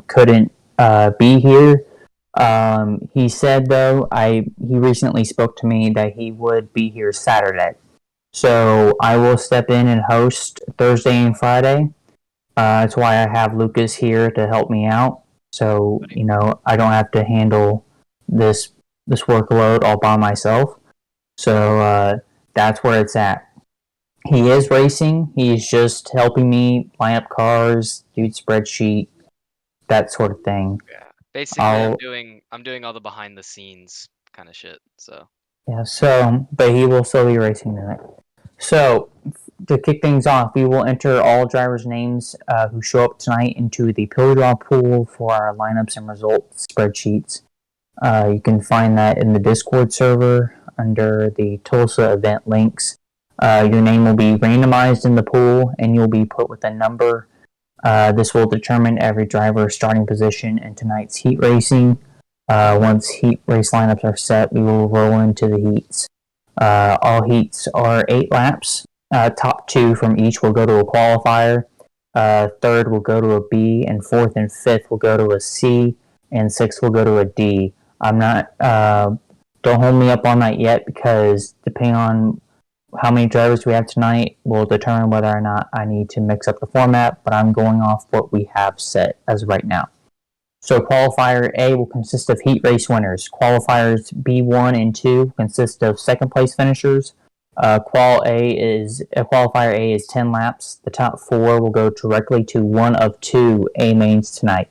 couldn't be here. He said, though, he recently spoke to me that he would be here Saturday. So I will step in and host Thursday and Friday. That's why I have Lucas here to help me out. So, I don't have to handle this workload all by myself. So that's where it's at. He is racing. He's just helping me line up cars, do spreadsheet, that sort of thing. Yeah, basically, I'm doing all the behind the scenes kind of shit. So yeah. But he will still be racing tonight. So to kick things off, we will enter all drivers' names who show up tonight into the Pillar Draw pool for our lineups and results spreadsheets. You can find that in the Discord server under the Tulsa event links. Your name will be randomized in the pool, and you'll be put with a number. This will determine every driver's starting position in tonight's heat racing. Once heat race lineups are set, we will roll into the heats. All heats are 8 laps. Top 2 from each will go to a qualifier. Third will go to a B, and fourth and fifth will go to a C, and sixth will go to a D. I'm not. Don't hold me up on that yet, because depending on how many drivers we have tonight will determine whether or not I need to mix up the format, but I'm going off what we have set as of right now. So Qualifier A will consist of heat race winners. Qualifiers B1 and 2 consist of second place finishers. Qualifier A is 10 laps. The top 4 will go directly to one of 2 A mains tonight.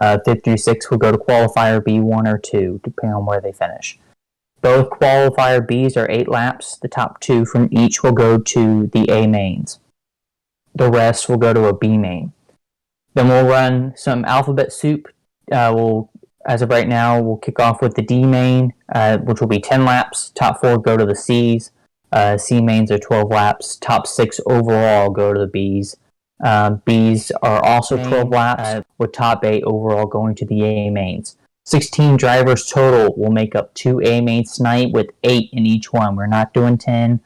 5th through 6th will go to Qualifier B1 or 2, depending on where they finish. Both Qualifier Bs are 8 laps. The top 2 from each will go to the A mains. The rest will go to a B main. Then we'll run some alphabet soup. As of right now, we'll kick off with the D main, which will be 10 laps. Top 4 go to the Cs. C mains are 12 laps. Top 6 overall go to the Bs. Bs are also 12 laps, with top 8 overall going to the A mains. 16 drivers total will make up 2 A mains tonight, with 8 in each one. We're not doing 10.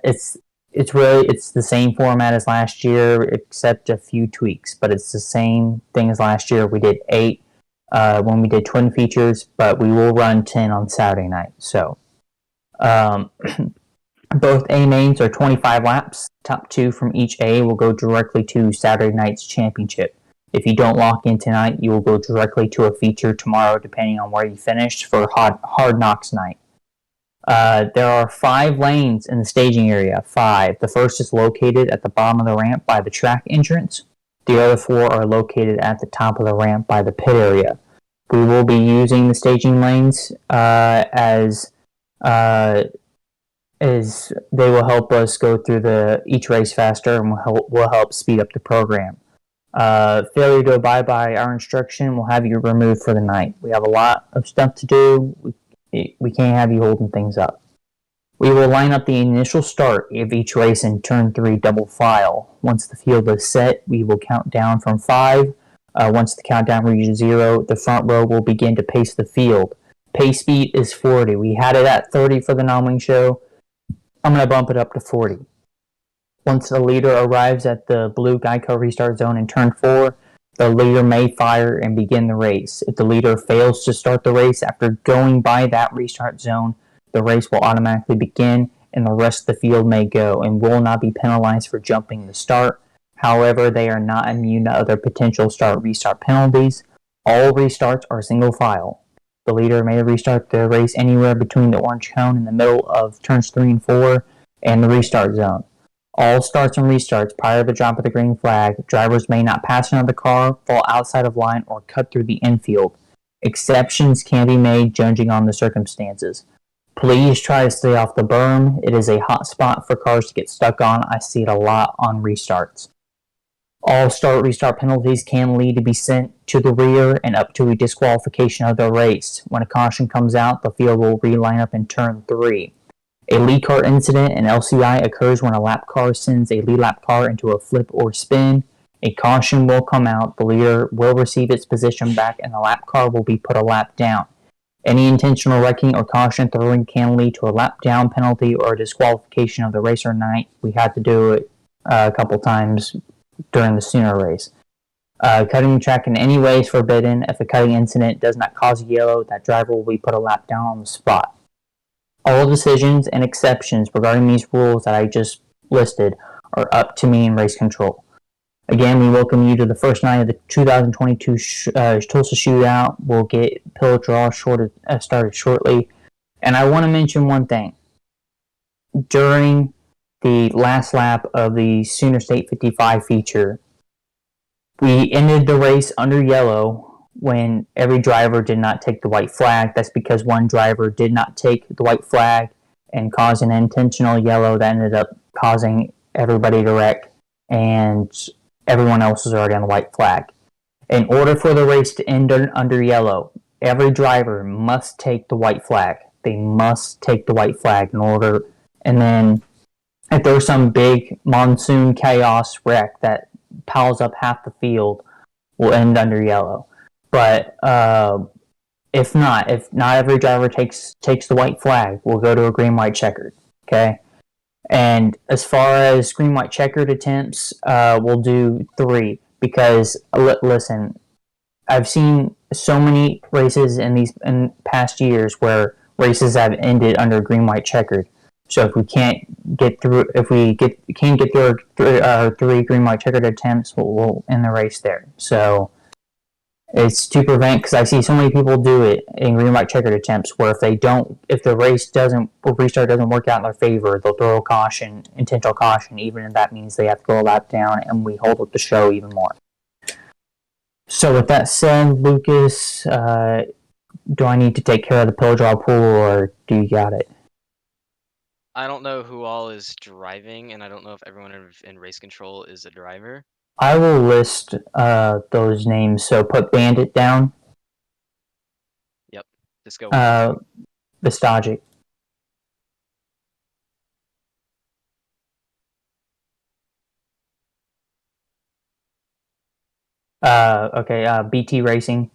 It's the same format as last year, except a few tweaks, but it's the same thing as last year. We did 8 when we did twin features, but we will run 10 on Saturday night. So both A mains are 25 laps. Top 2 from each A will go directly to Saturday night's championship. If you don't lock in tonight, you will go directly to a feature tomorrow, depending on where you finished for Hard Knocks night. There are 5 lanes in the staging area. 5. The first is located at the bottom of the ramp by the track entrance. The other 4 are located at the top of the ramp by the pit area. We will be using the staging lanes as they will help us go through each race faster, and will help speed up the program. Failure to abide by our instruction will have you removed for the night. We have a lot of stuff to do. We can't have you holding things up. We will line up the initial start of each race in turn 3 double file. Once the field is set, we will count down from 5. Once the countdown reaches 0, the front row will begin to pace the field. Pace speed is 40. We had it at 30 for the non-wing show. I'm going to bump it up to 40. Once the leader arrives at the blue Geico restart zone in turn 4, the leader may fire and begin the race. If the leader fails to start the race after going by that restart zone, the race will automatically begin, and the rest of the field may go and will not be penalized for jumping the start. However, they are not immune to other potential start-restart penalties. All restarts are single file. The leader may restart the race anywhere between the orange cone in the middle of turns 3 and 4 and the restart zone. All starts and restarts prior to the drop of the green flag. Drivers may not pass another car, fall outside of line, or cut through the infield. Exceptions can be made judging on the circumstances. Please try to stay off the berm. It is a hot spot for cars to get stuck on. I see it a lot on restarts. All start-restart penalties can lead to be sent to the rear and up to a disqualification of the race. When a caution comes out, the field will reline up in turn 3. A lead car incident in LCI occurs when a lap car sends a lead lap car into a flip or spin. A caution will come out, the leader will receive its position back, and the lap car will be put a lap down. Any intentional wrecking or caution throwing can lead to a lap down penalty or a disqualification of the racer night. We had to do it a couple times during the Sooner race. Cutting the track in any way is forbidden. If a cutting incident does not cause a yellow, that driver will be put a lap down on the spot. All decisions and exceptions regarding these rules that I just listed are up to me in race control. Again, we welcome you to the first night of the 2022 Tulsa Shootout. We'll get pill draw started shortly. And I want to mention one thing. During the last lap of the Sooner State 55 feature, we ended the race under yellow when every driver did not take the white flag. That's because one driver did not take the white flag and caused an intentional yellow that ended up causing everybody to wreck, and everyone else was already on the white flag. In order for the race to end under yellow, every driver must take the white flag. They must take the white flag in order, and then if there's some big monsoon chaos wreck that piles up half the field, will end under yellow. But if not every driver takes the white flag, we'll go to a green, white, checkered. Okay. And as far as green, white, checkered attempts, we'll do 3 because listen, I've seen so many races in past years where races have ended under green, white, checkered. So if we can't get through, can't get through our 3 green, white, checkered attempts, we'll end the race there. So it's to prevent, because I see so many people do it in green, white, checkered attempts where if the restart doesn't work out in their favor, they'll throw a caution, intentional caution, even if that means they have to go a lap down, and we hold up the show even more. So with that said, Lucas, do I need to take care of the pill draw pool, or do you got it? I don't know who all is driving, and I don't know if everyone in race control is a driver. I will list those names. So put Bandit down. Yep. Just go. Vistagic. Okay. BT Racing.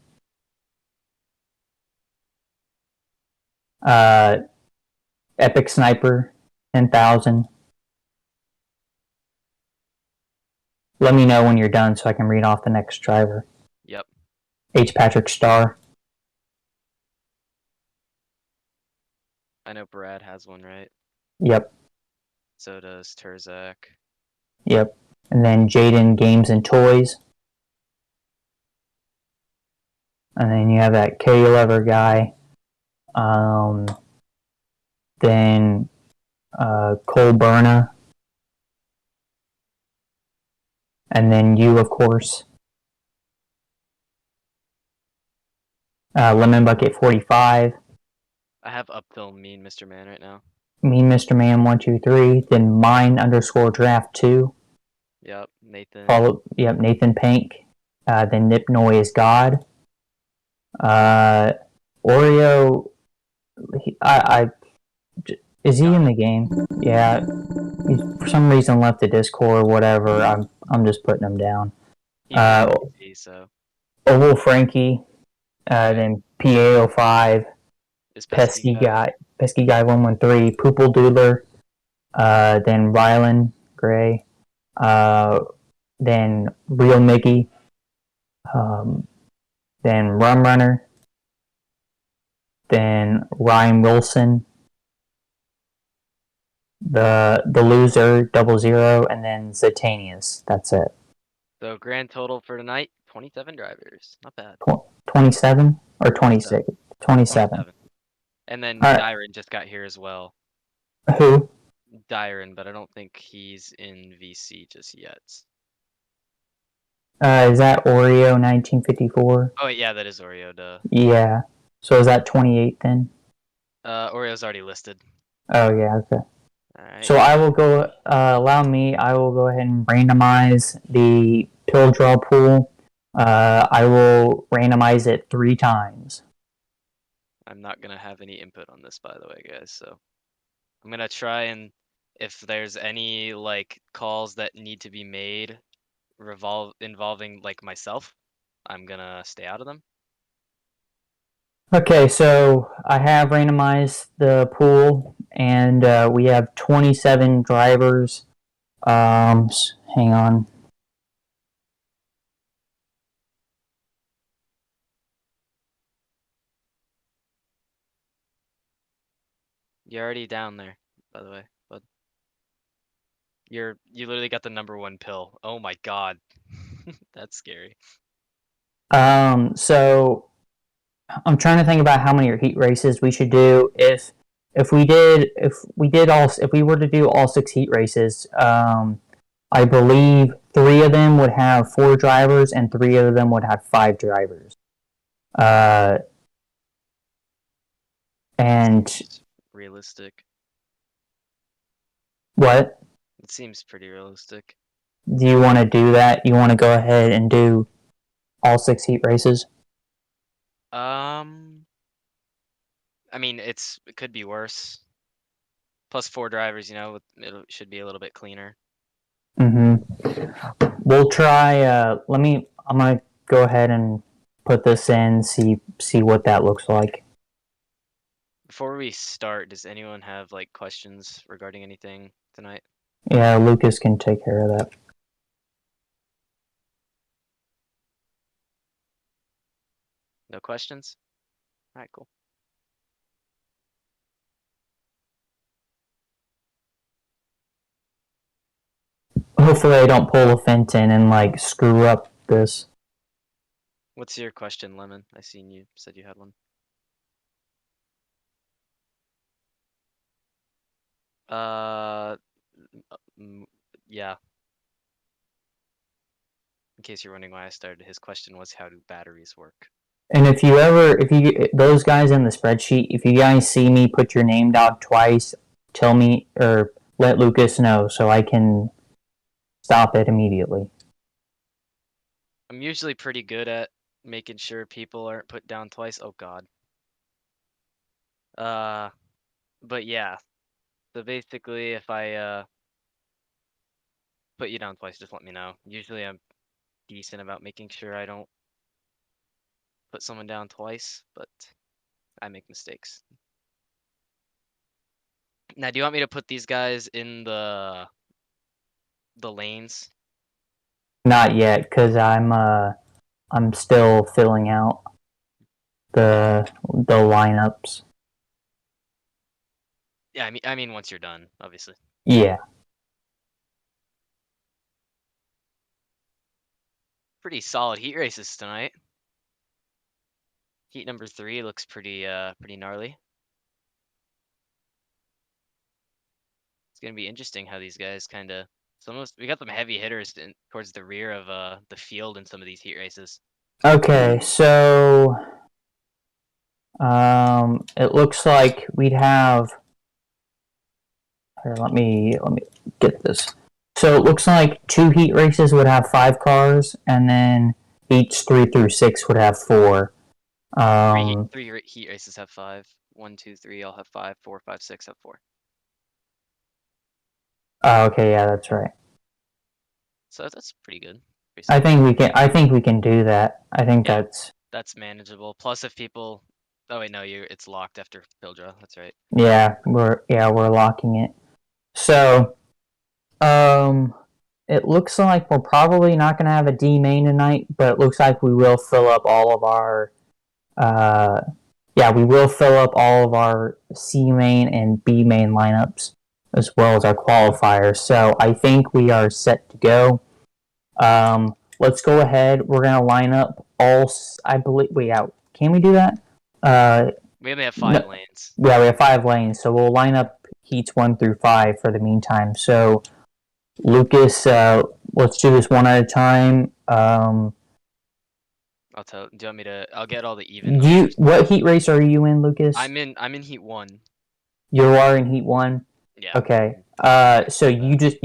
Epic Sniper 10,000. Let me know when you're done so I can read off the next driver. Yep. H. Patrick Starr. I know Brad has one, right? Yep. So does Terzak. Yep. And then Jaden Games and Toys. And then you have that K Lever guy. Then Cole Berna. And then you, of course. Lemon Bucket 45. I have uphill Mean Mr. Man right now. Mean Mr. Man 123. Then Mine _ Draft 2. Yep. Nathan. Nathan Pink. Then Nip Noy is God. Oreo. Is he in the game? Yeah. He for some reason left the Discord or whatever. I'm just putting him down. So. Oval Frankie. Then PA05. Pesky Guy 113. Poople Doodler. Then Rylan Gray. Then Real Mickey. Then Rum Runner. Then Ryan Wilson. The Loser 00, and then Zatanius. That's it. So grand total for tonight, 27 drivers. Not bad. 27 or 26? 27. And then Dyron just got here as well. Who? Dyron, but I don't think he's in VC just yet. Is that Oreo 1954? Oh yeah, that is Oreo, duh. Yeah. So is that 28 then? Oreo's already listed. Oh yeah, okay. Alright. So I will go, I will go ahead and randomize the pill draw pool. I will randomize it 3 times. I'm not going to have any input on this, by the way, guys, so I'm going to try and if there's any, like, calls that need to be made involving, like, myself, I'm going to stay out of them. Okay, so I have randomized the pool, and we have 27 drivers. Hang on. You're already down there, by the way, bud. You literally got the #1 pill. Oh my god. That's scary. So I'm trying to think about how many heat races we should do. If we were to do all 6 heat races, I believe 3 of them would have 4 drivers and 3 of them would have 5 drivers. And realistic. What? It seems pretty realistic. Do you want to do that? You want to go ahead and do all 6 heat races? I mean, it could be worse. Plus 4 drivers, you know, it should be a little bit cleaner. Mm-hmm. We'll try. I'm gonna go ahead and put this in. See what that looks like. Before we start, does anyone have like questions regarding anything tonight? Yeah, Lucas can take care of that. No questions? All right, cool. Hopefully I don't pull a Fenton and like screw up this. What's your question, Lemon? I seen you said you had one. Yeah. In case you're wondering why I started, his question was, how do batteries work? And if those guys in the spreadsheet, if you guys see me put your name down twice, tell me or let Lucas know so I can stop it immediately. I'm usually pretty good at making sure people aren't put down twice. Oh god. But yeah. So basically, if I put you down twice, just let me know. Usually I'm decent about making sure I don't put someone down twice, but I make mistakes. Now, do you want me to put these guys in the lanes? Not yet, because I'm still filling out the lineups. Yeah, I mean once you're done, obviously. Yeah. Pretty solid heat races tonight. Heat number 3 looks pretty gnarly. It's gonna be interesting how these guys kind of. We got some heavy hitters towards the rear of the field in some of these heat races. Okay, so it looks like we'd have. Here, let me get this. So it looks like 2 heat races would have 5 cars, and then each 3 through 6 would have 4. Three heat races have 5. 1, 2, 3 all have 5. 4, 5, 6 have 4. Okay, yeah, that's right. So that's pretty good. I think we can do that. I think that's manageable. Plus, if people. Oh wait, no, it's locked after pill draw. That's right. Yeah, we're locking it. So, it looks like we're probably not going to have a D main tonight, but it looks like we will fill up all of our. We will fill up all of our C main and B main lineups as well as our qualifiers. So I think we are set to go. Let's go ahead. We're gonna line up all. I believe. Can we do that? We only have 5 lanes. Yeah, we have 5 lanes, so we'll line up heats 1 through 5 for the meantime. So, Lucas, let's do this one at a time. Do you want me to? I'll get all the even numbers. What heat race are you in, Lucas? I'm in heat 1. You are in heat 1. Yeah. Okay. So you just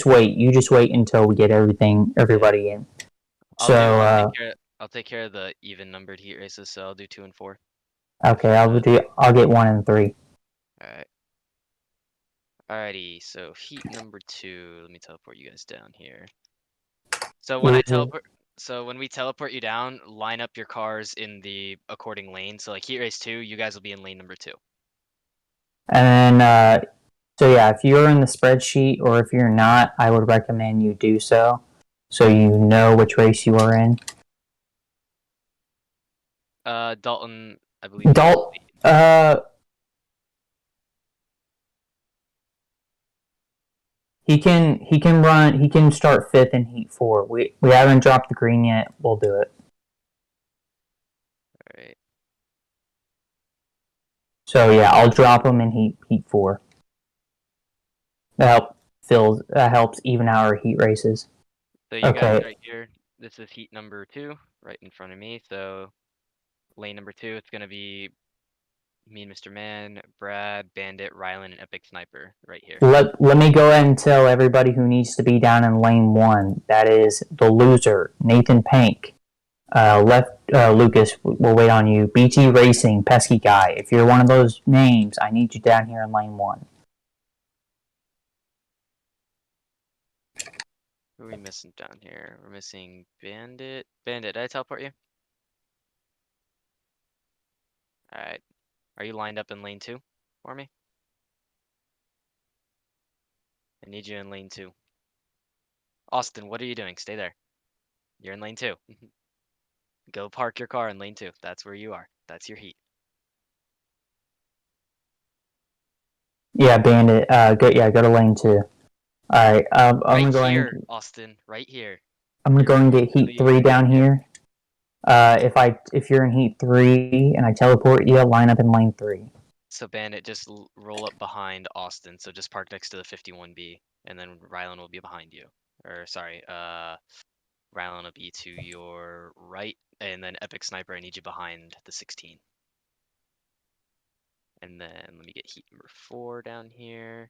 wait. You just wait until we get everybody in. I'll take care of the even numbered heat races. So I'll do 2 and 4. Okay, I'll get 1 and 3. All right. Alrighty. So heat number 2. Let me teleport you guys down here. So when when we teleport you down, line up your cars in the according lane. So like heat race 2, you guys will be in lane number 2. And then, so yeah, if you're in the spreadsheet or if you're not, I would recommend you do so you know which race you are in. Dalton, I believe. He can start 5th in Heat 4. We haven't dropped the green yet. We'll do it. Alright. So yeah, I'll drop him in Heat 4. That helps even out our heat races. So you guys right here, this is heat number 2, right in front of me. So lane number 2, it's gonna be me and Mr. Man, Brad, Bandit, Rylan, and Epic Sniper right here. Let me go ahead and tell everybody who needs to be down in lane 1. That is the loser, Nathan Pank. Lucas, we'll wait on you. BT Racing, pesky guy. If you're one of those names, I need you down here in lane 1. Who are we missing down here? We're missing Bandit. Bandit, did I teleport you? Alright. Are you lined up in lane 2 for me? I need you in lane 2. Austin, what are you doing? Stay there. You're in lane 2. Go park your car in lane 2. That's where you are. That's your heat. Yeah, Bandit. Go to lane 2. Alright, I'm Right gonna go here, and, Austin. Right here. I'm gonna go and get heat 3 down here. If you're in heat 3 and I teleport you, line up in lane 3. So Bandit, just roll up behind Austin. So just park next to the 51B, and then Rylan will be behind you. Or sorry, Rylan will be to your right, and then Epic Sniper, I need you behind the 16. And then let me get heat number 4 down here.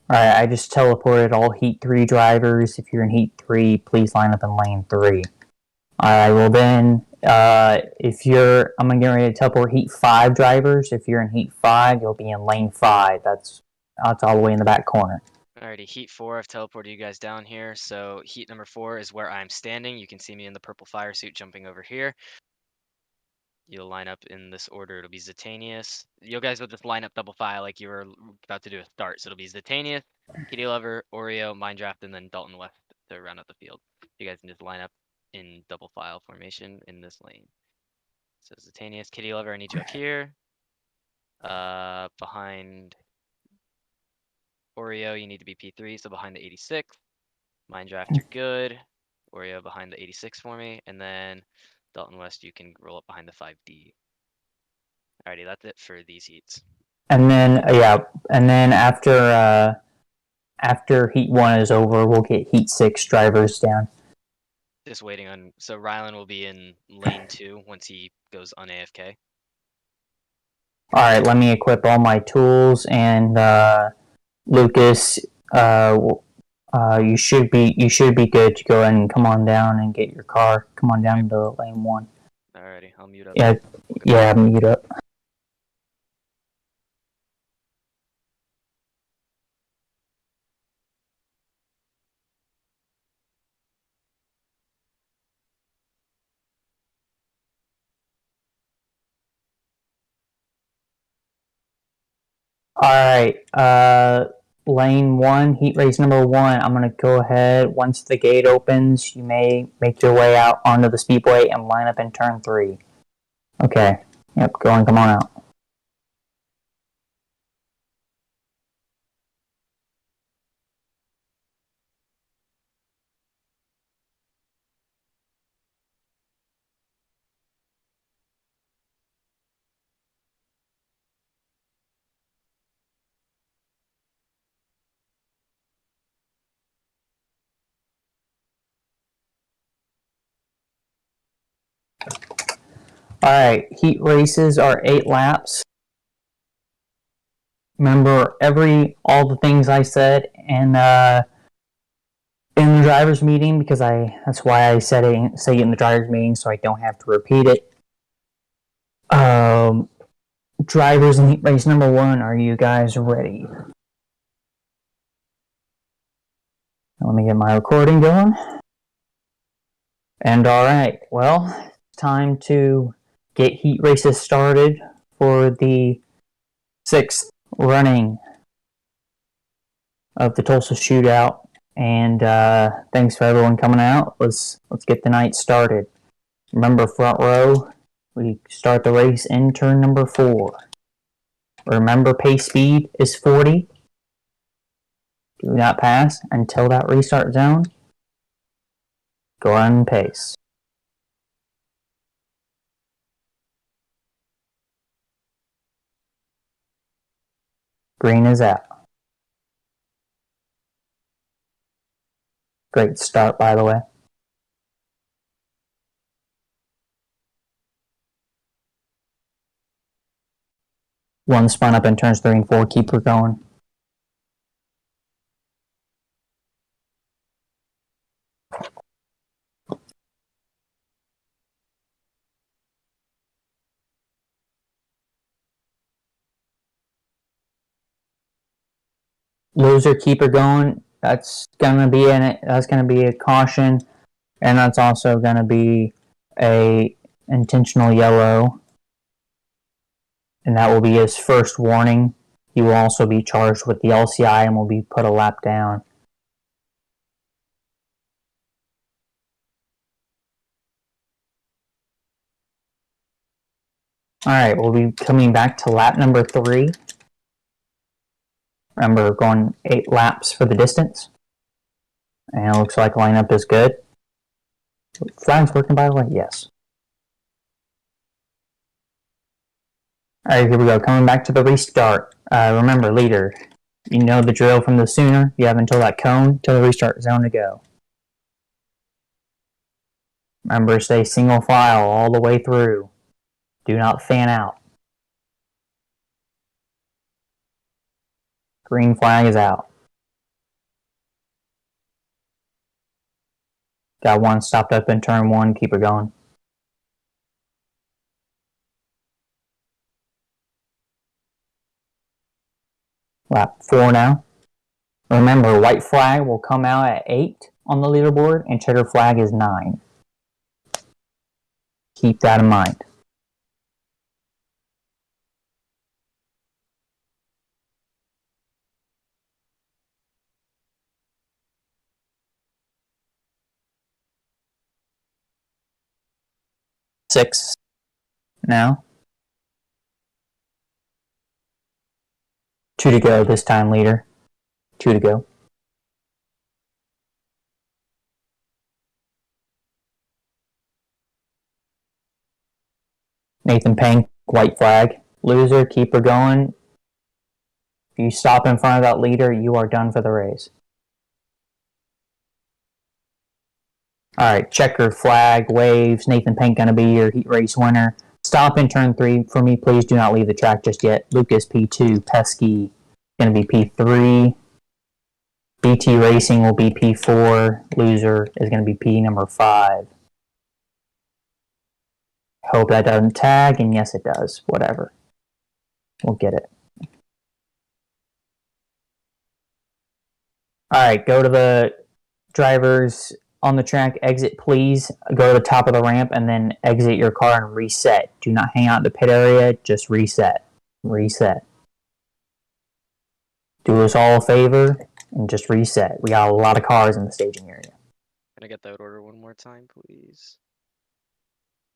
Alright, I just teleported all heat 3 drivers. If you're in heat 3, please line up in lane 3. Alright, well then, I'm gonna get ready to teleport heat 5 drivers. If you're in heat 5, you'll be in lane 5. That's all the way in the back corner. Alrighty, heat 4, I've teleported you guys down here. So heat number 4 is where I'm standing. You can see me in the purple fire suit jumping over here. You'll line up in this order. It'll be Zatanius. You guys will just line up double file like you were about to do a start. So it'll be Zatanius, Kitty Lover, Oreo, Mindraft, and then Dalton West to round out the field. You guys can just line up in double file formation in this lane. So Zatanius, Kitty Lover, I need you up here. Behind Oreo, you need to be P3, so behind the 86. Mindraft, you're good. Oreo behind the 86 for me, and then Dalton West, you can roll up behind the 5D. Alrighty, that's it for these heats. And then after heat 1 is over, we'll get heat 6 drivers down. Just waiting on. So Rylan will be in lane 2 once he goes on AFK. Alright, let me equip all my tools, and Lucas, you should be good to go ahead and come on down and get your car. Come on down to lane 1. Alrighty, I'll mute up. Yeah, mute up. Alright, lane 1, heat race number 1. I'm going to go ahead. Once the gate opens, you may make your way out onto the speedway and line up in turn 3. Okay. Yep, go on, come on out. Alright, heat races are 8 laps. Remember all the things I said in the driver's meeting, because that's why I say it in the driver's meeting, so I don't have to repeat it. Drivers in heat race number 1, are you guys ready? Let me get my recording going. And alright, well, it's time to get heat races started for the 6th running of the Tulsa Shootout. And thanks for everyone coming out. Let's get the night started. Remember, front row, we start the race in turn number 4. Remember, pace speed is 40. Do not pass until that restart zone. Go on pace. Green is out. Great start, by the way. One spun up in turns 3 and 4. Keep her going. Loser, keep her going. That's gonna be a caution, and that's also gonna be a intentional yellow, and that will be his first warning. He will also be charged with the LCI and will be put a lap down. Alright, we'll be coming back to lap number 3. Remember, going 8 laps for the distance. And it looks like lineup is good. Flag's working, by the way? Yes. Alright, here we go. Coming back to the restart. Remember, leader, you know the drill from the sooner. You have until that cone, till the restart zone to go. Remember, stay single file all the way through. Do not fan out. Green flag is out. Got one stopped up in turn 1. Keep it going. Lap 4 now. Remember, white flag will come out at 8 on the leaderboard, and checker flag is 9. Keep that in mind. Six now. 2 to go this time, leader. 2 to go. Nathan Pink, white flag. Loser, keep her going. If you stop in front of that leader, you are done for the race. Alright, checkered flag, waves. Nathan Pink gonna be your heat race winner. Stop in turn 3 for me, please. Do not leave the track just yet. Lucas P2, Pesky gonna be P3. BT Racing will be P4. Loser is gonna be P number 5. Hope that doesn't tag, and yes it does. Whatever. We'll get it. Alright, go to the drivers on the track, exit please, go to the top of the ramp, and then exit your car and reset. Do not hang out in the pit area, just reset. Reset. Do us all a favor, and just reset. We got a lot of cars in the staging area. Can I get that order one more time, please?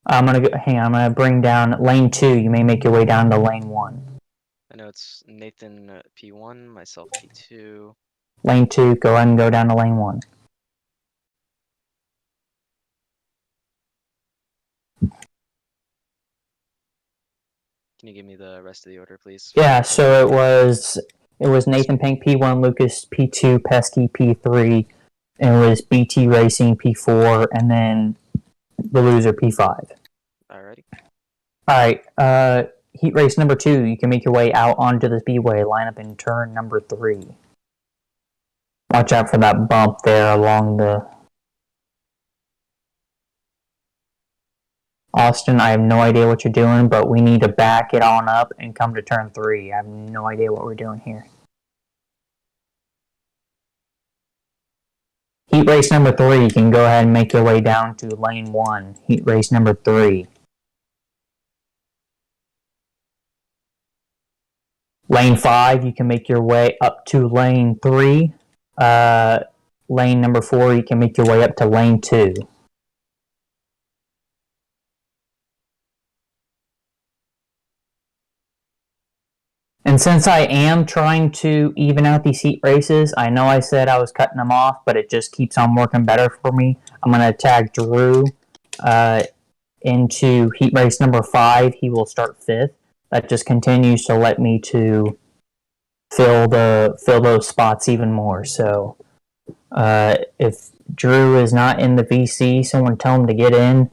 I'm gonna bring down lane 2. You may make your way down to lane 1. I know it's Nathan P1, myself P2. Lane 2, go ahead and go down to lane 1. Can you give me the rest of the order, please? Yeah, so it was Nathan Pink P1, Lucas P2, Pesky P3, and it was BT Racing P4, and then the loser P5. Alrighty. Alright, heat race number 2, you can make your way out onto the speedway, line up in turn number 3. Watch out for that bump there along the... Austin, I have no idea what you're doing, but we need to back it on up and come to turn 3. I have no idea what we're doing here. Heat race number 3, you can go ahead and make your way down to lane 1. Heat race number 3. Lane 5, you can make your way up to lane 3. Lane number 4, you can make your way up to lane 2. And since I am trying to even out these heat races, I know I said I was cutting them off, but it just keeps on working better for me. I'm going to tag Drew into heat race number 5. He will start 5th. That just continues to let me to fill those spots even more. So if Drew is not in the VC, someone tell him to get in.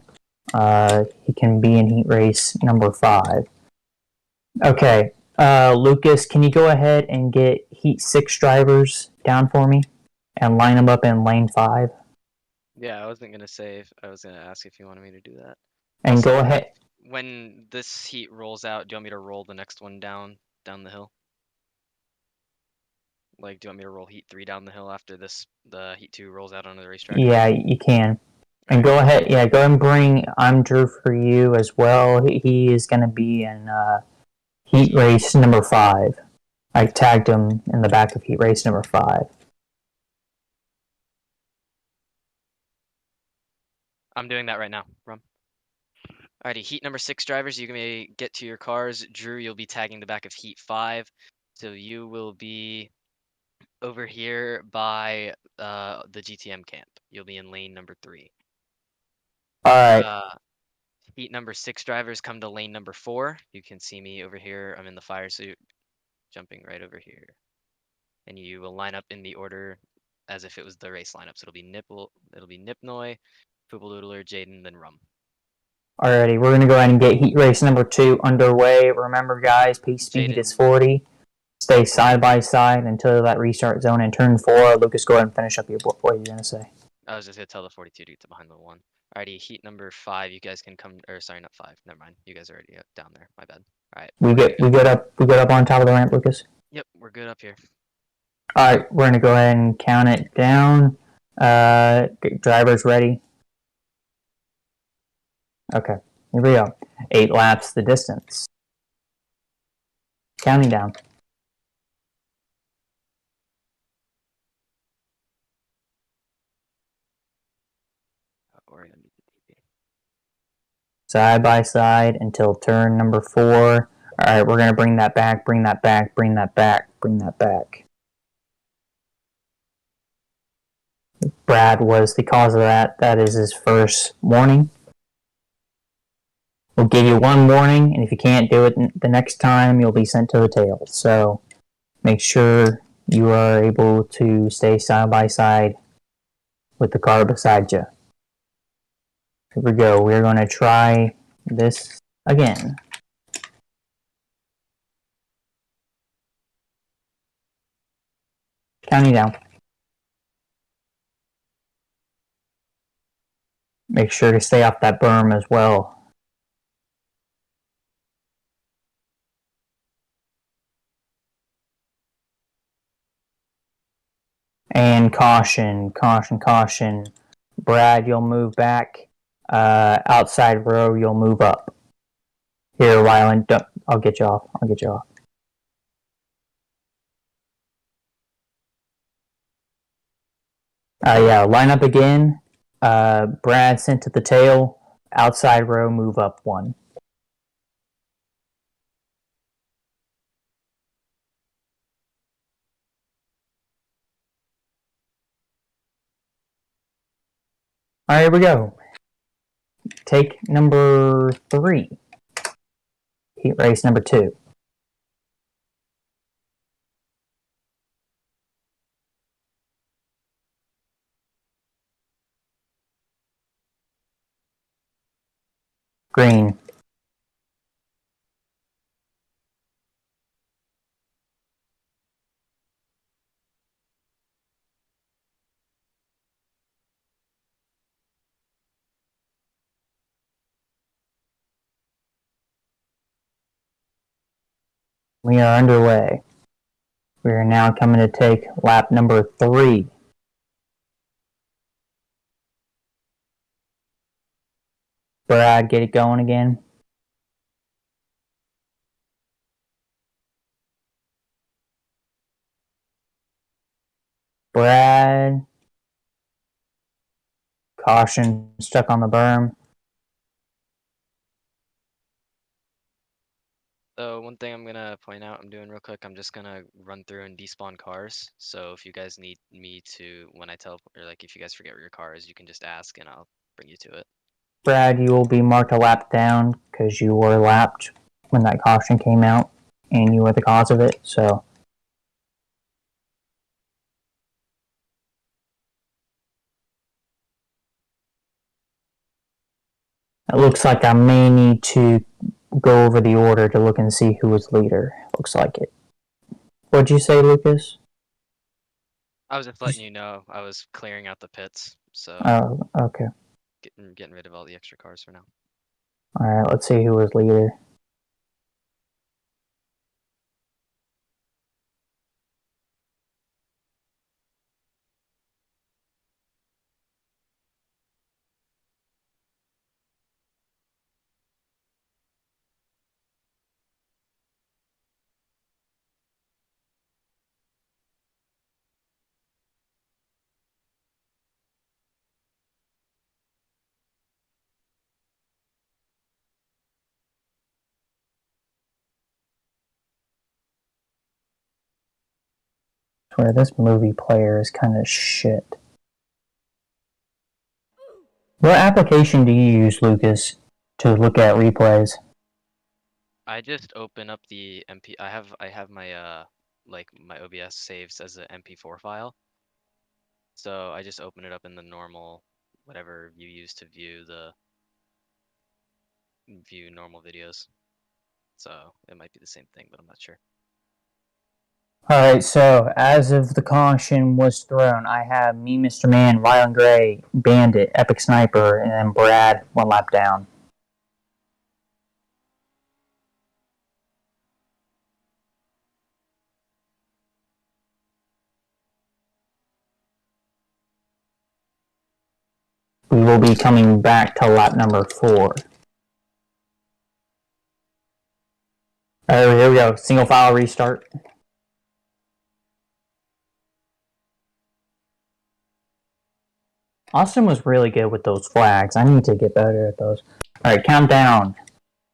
He can be in heat race number 5. Okay, Lucas, can you go ahead and get heat 6 drivers down for me and line them up in lane 5? Yeah, I wasn't gonna say. I was gonna ask if you wanted me to do that. And Also, go ahead. when this heat rolls out, do you want me to roll the next one down the hill? Like, do you want me to roll heat 3 down the hill after the heat 2 rolls out onto the racetrack? Yeah, you can. And Alright. go ahead. Yeah, go ahead and bring I'm Drew for you as well. He is going to be in heat race number 5. I tagged him in the back of heat race number 5. I'm doing that right now, Rum. Alrighty, heat number 6 drivers, you may get to your cars. Drew, you'll be tagging the back of heat 5. So you will be over here by the GTM camp. You'll be in lane number 3. Alright. Heat number 6 drivers come to lane number 4. You can see me over here. I'm in the fire suit, jumping right over here. And you will line up in the order as if it was the race lineup. So it'll be Nipnoy, Poopaloodler, Jaden, then Rum. Alrighty, we're going to go ahead and get heat race number 2 underway. Remember, guys, pace speed Jaden. is 40. Stay side by side until that restart zone in turn 4. Lucas, go ahead and finish up what you're going to say. I was just going to tell the 42 to get to behind the 1. Alrighty, heat number 5. You guys can come, or sorry, not 5. Never mind. You guys are already down there. My bad. Alright. We get up on top of the ramp, Lucas. Yep, we're good up here. Alright, we're going to go ahead and count it down. Drivers ready. Okay, here we go. 8 laps the distance. Counting down. Side by side until turn number 4. Alright, we're going to bring that back, bring that back, bring that back, bring that back. Brad was the cause of that. That is his first warning. We'll give you 1 warning, and if you can't do it the next time, you'll be sent to the tail. So make sure you are able to stay side by side with the car beside you. Here we go. We're going to try this again. Counting down. Make sure to stay off that berm as well. And caution, caution, caution. Brad, you'll move back. Outside row, you'll move up. Here, Ryland, I'll get you off. I'll get you off. Yeah, line up again. Brad sent to the tail. Outside row, move up 1. Alright, here we go. Take number 3. Heat race number 2. Green. We are underway. We are now coming to take lap number 3. Brad, get it going again. Brad. Caution, stuck on the berm. So one thing I'm gonna point out I'm doing real quick, I'm just gonna run through and despawn cars. So if you guys need me to, when I teleport, or like if you guys forget where your car is, you can just ask and I'll bring you to it. Brad, you will be marked a lap down because you were lapped when that caution came out, and you were the cause of it. So. It looks like I may need to go over the order to look and see who was leader. Looks like it. What'd you say, Lucas? I was just letting you know I was clearing out the pits, so Oh, okay. getting rid of all the extra cars for now. Alright, let's see who was leader. Where this movie player is kind of shit. What application do you use, Lucas, to look at replays? I just open up the MP. I have my like my OBS saves as an MP4 file. So I just open it up in the normal whatever you use to view normal videos. So it might be the same thing, but I'm not sure. Alright, so as of the caution was thrown, I have me, Mr. Man, Rylan Gray, Bandit, Epic Sniper, and then Brad one lap down. We will be coming back to lap number 4. Alright, here we go. Single file restart. Austin was really good with those flags. I need to get better at those. Alright, countdown.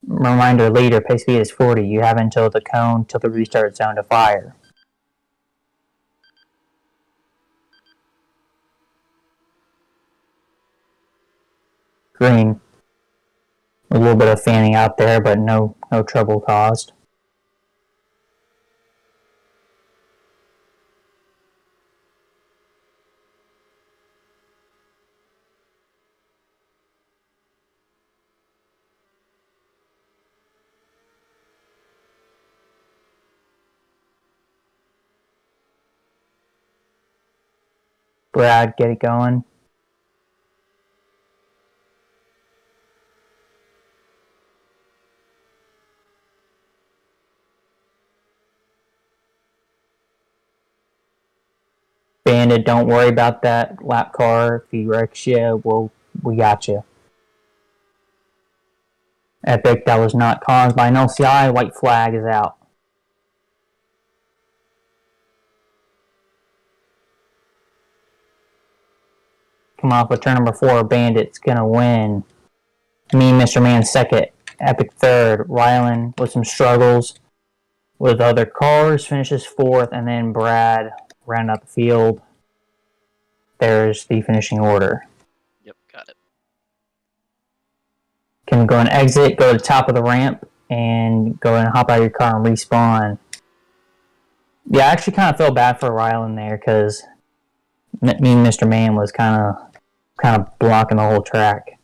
Reminder later, pace speed is 40. You have until the cone, till the restart zone to fire. Green. A little bit of fanning out there, but no trouble caused. Brad, get it going. Bandit, don't worry about that lap car. If he wrecks you, we got you. Epic, that was not caused by an LCI. White flag is out. Come off with turn number 4. Bandit's gonna win. Me, Mr. Man, second. Epic third. Rylan with some struggles with other cars finishes 4th, and then Brad round out the field. There's the finishing order. Yep, got it. Can go and exit, go to the top of the ramp, and go and hop out of your car and respawn. Yeah, I actually kind of felt bad for Rylan there because me and Mr. Man was kind of blocking the whole track.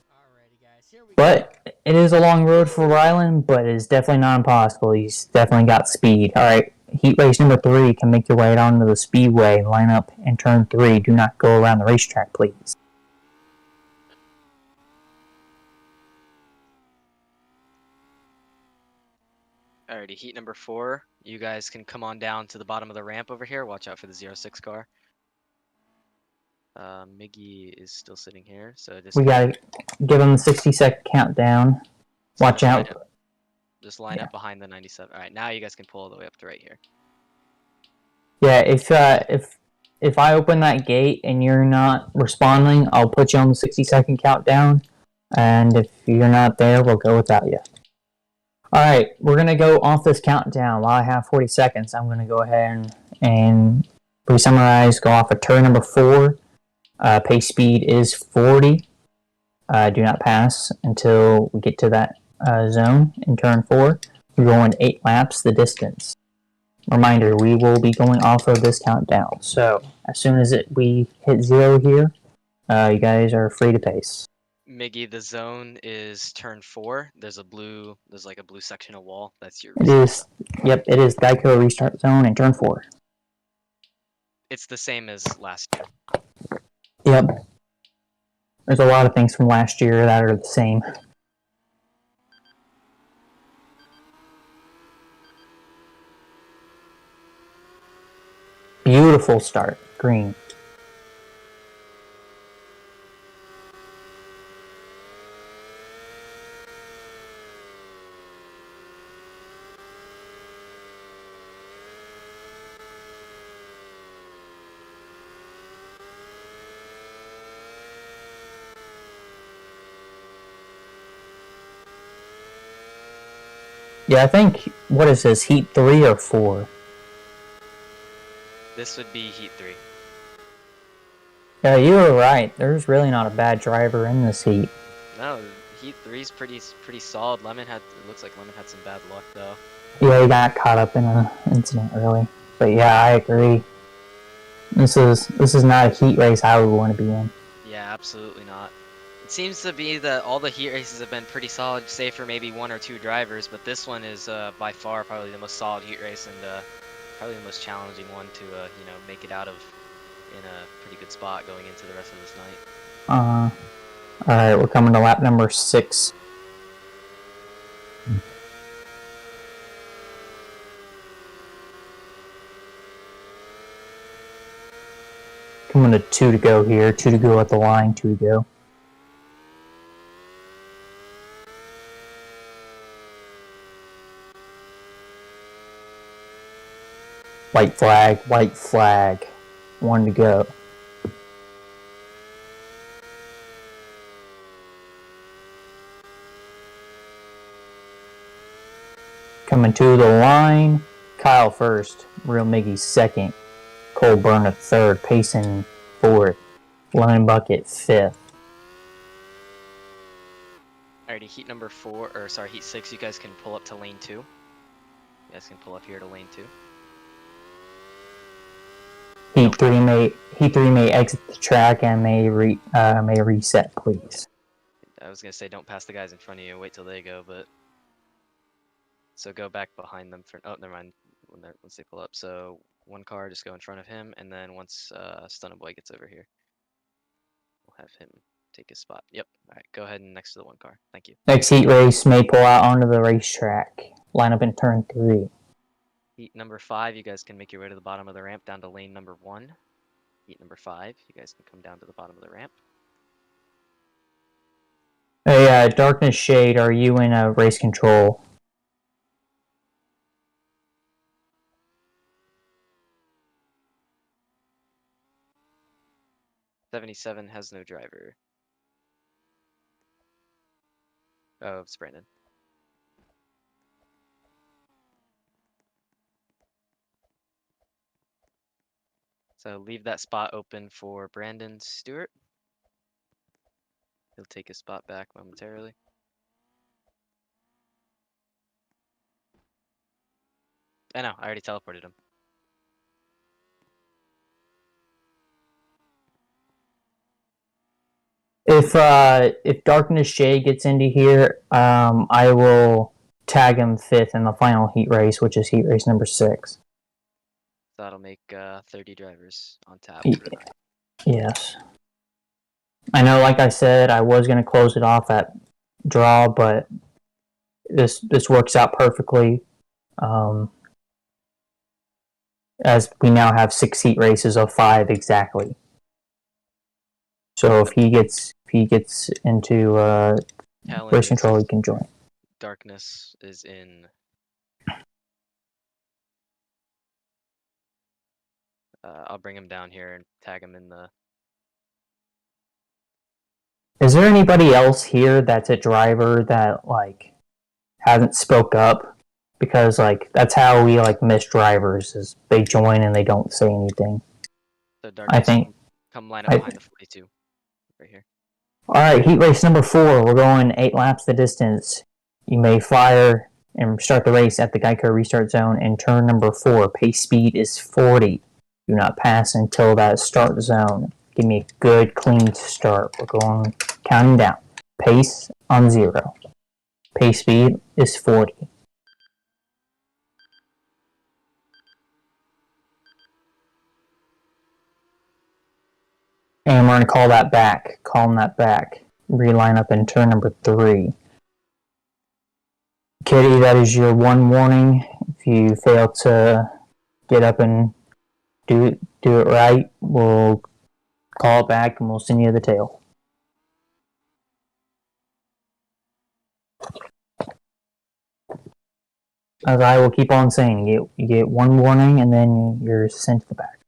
But it is a long road for Rylan, but it is definitely not impossible. He's definitely got speed. Alright, heat race number 3 can make your way down to the speedway. Line up in turn 3. Do not go around the racetrack, please. Alrighty, heat number 4. You guys can come on down to the bottom of the ramp over here. Watch out for the 06 car. Miggy is still sitting here, so just... We gotta give him the 60-second countdown. Watch out. Just line up behind the 97. Alright, now you guys can pull all the way up to right here. Yeah, if I open that gate and you're not responding, I'll put you on the 60-second countdown. And if you're not there, we'll go without you. All right, we're gonna go off this countdown. While I have 40 seconds, I'm gonna go ahead and re-summarize. Go off of turn number 4. Pace speed is 40. Do not pass until we get to that zone in turn 4. We're going 8 laps the distance. Reminder, we will be going off of this countdown. So as soon as we hit 0 here, you guys are free to pace. Miggy, the zone is turn 4. There's like a blue section of wall. That's your It restart is, zone. yep, it is Geico restart zone in turn 4. It's the same as last year. Yep. There's a lot of things from last year that are the same. Beautiful start. Green. Yeah, I think, what is this, heat 3 or 4? This would be heat 3. Yeah, you were right. There's really not a bad driver in this heat. No, heat 3 is pretty solid. It looks like Lemon had some bad luck though. Yeah, he got caught up in an incident, really. But yeah, I agree. This is not a heat race I would want to be in. Yeah, absolutely not. It seems to be that all the heat races have been pretty solid, save for maybe 1 or 2 drivers, but this one is by far probably the most solid heat race and probably the most challenging one to make it out of in a pretty good spot going into the rest of this night. Alright, we're coming to lap number 6. Coming to 2 to go here. 2 to go at the line, 2 to go. White flag, white flag. 1 to go. Coming to the line, Kyle first, Real Miggy second, Cole Burnett third, Payson fourth, Lemon Bucket fifth. Alrighty, heat 6, you guys can pull up to lane 2. You guys can pull up here to lane 2. Heat 3 may exit the track and may reset, please. I was gonna say don't pass the guys in front of you, wait till they go, but so go back behind them for never mind once they pull up. So 1 car, just go in front of him, and then once Stunner Boy gets over here, we'll have him take his spot. Yep. Alright, go ahead and next to the 1 car. Thank you. Next heat race may pull out onto the racetrack. Line up in turn 3. Heat number 5, you guys can make your way to the bottom of the ramp down to lane number 1. Heat number 5, you guys can come down to the bottom of the ramp. Hey, Darkness Shade, are you in race control? '77 has no driver. Oh, it's Brandon. So leave that spot open for Brandon Stewart. He'll take his spot back momentarily. I know, I already teleported him. If Darkness Shade gets into here, I will tag him 5th in the final heat race, which is heat race number 6. That'll make 30 drivers on tap. Yes. I know, like I said, I was going to close it off at draw, but this works out perfectly. As we now have 6 heat races of 5 exactly. So if he gets into race control, he can join. Darkness is in. I'll bring him down here and tag him in the. Is there anybody else here that's a driver that, like, hasn't spoke up, because like that's how we like miss drivers, is they join and they don't say anything. So Darkness, I think. come line up behind the 42, right here. All right, heat race number 4. We're going 8 laps the distance. You may fire and start the race at the Geico restart zone in turn number 4. Pace speed is 40. Do not pass until that start zone. Give me a good, clean start. We're going counting down. Pace on 0. Pace speed is 40. And we're going to call that back. Calling that back. Reline up in turn number 3. Kitty, that is your one warning. If you fail to get up and do it right, we'll call it back and we'll send you the tail. As I will keep on saying, you get one warning and then you're sent to the back.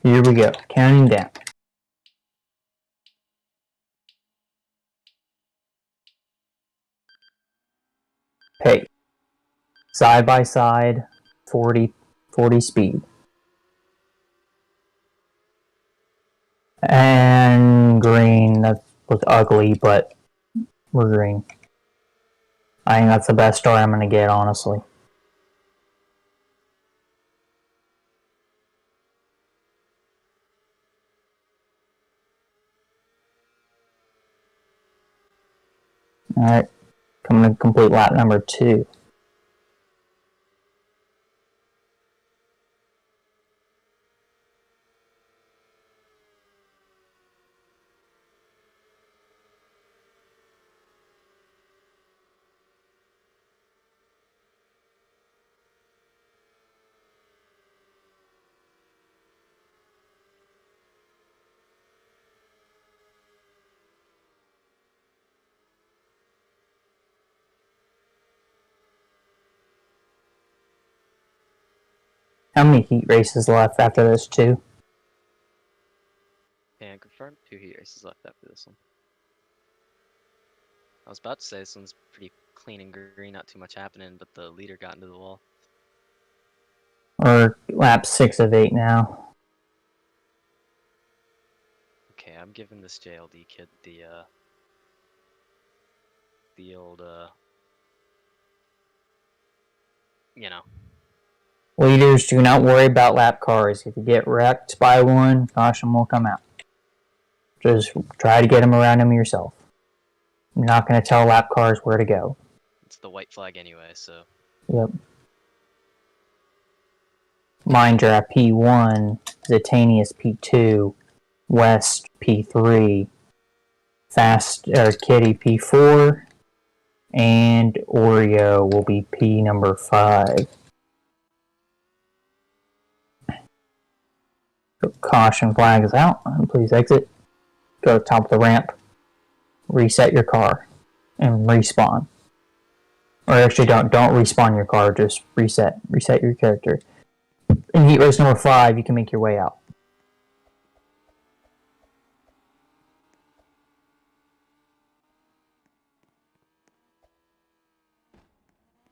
Here we go, counting down. Pace. Side by side, 40 speed. And green, that was ugly, but we're green. I think that's the best start I'm going to get, honestly. Alright, coming to complete lap number 2. How many heat races left after this, 2? And confirm 2 heat races left after this one. I was about to say this one's pretty clean and green, not too much happening, but the leader got into the wall. Or lap 6 of 8 now. Okay, I'm giving this JLD kid the old you know. Leaders, do not worry about lap cars. If you get wrecked by one, caution will come out. Just try to get them around them yourself. You're not going to tell lap cars where to go. It's the white flag anyway, so. Yep. Mind your P1, Zatanius P2, West P3, Kitty P4, and Oreo will be P number 5. Caution flag is out. Please exit. Go to the top of the ramp. Reset your car. And respawn. Or actually don't respawn your car, just reset. Reset your character. In heat race number 5, you can make your way out.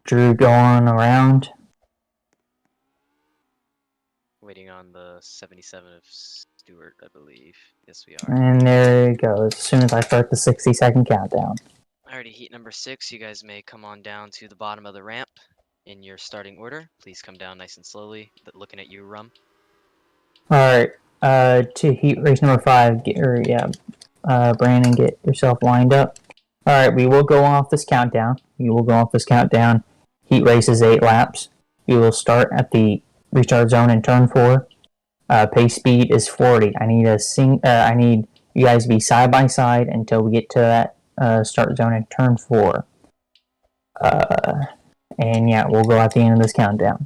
Drew going around. Waiting on the 77 of Stewart, I believe. Yes, we are. And there it goes. As soon as I start the 60-second countdown. Alrighty, heat number 6. You guys may come on down to the bottom of the ramp in your starting order. Please come down nice and slowly. Looking at you, Rum. Alright, to heat race number 5, Brandon, get yourself lined up. Alright, we will go off this countdown. Heat race is 8 laps. We will start at the restart zone in turn 4. Pace speed is 40. I need you guys to be side by side until we get to that start zone in turn 4. And yeah, we'll go at the end of this countdown.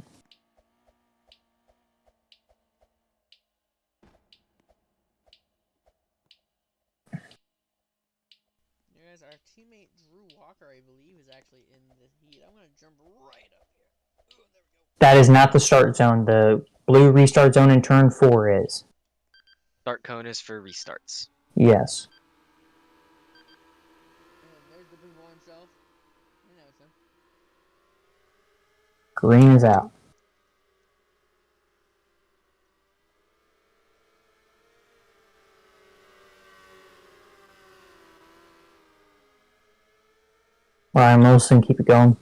You guys, our teammate Drew Walker, I believe, is actually in the heat. I'm gonna jump right up here. Ooh, there we go. That is not the start zone. The blue restart zone in turn 4 is. Start cone is for restarts. Yes. And there's the blue I know, son. Green is out. Ryan Wilson, keep it going.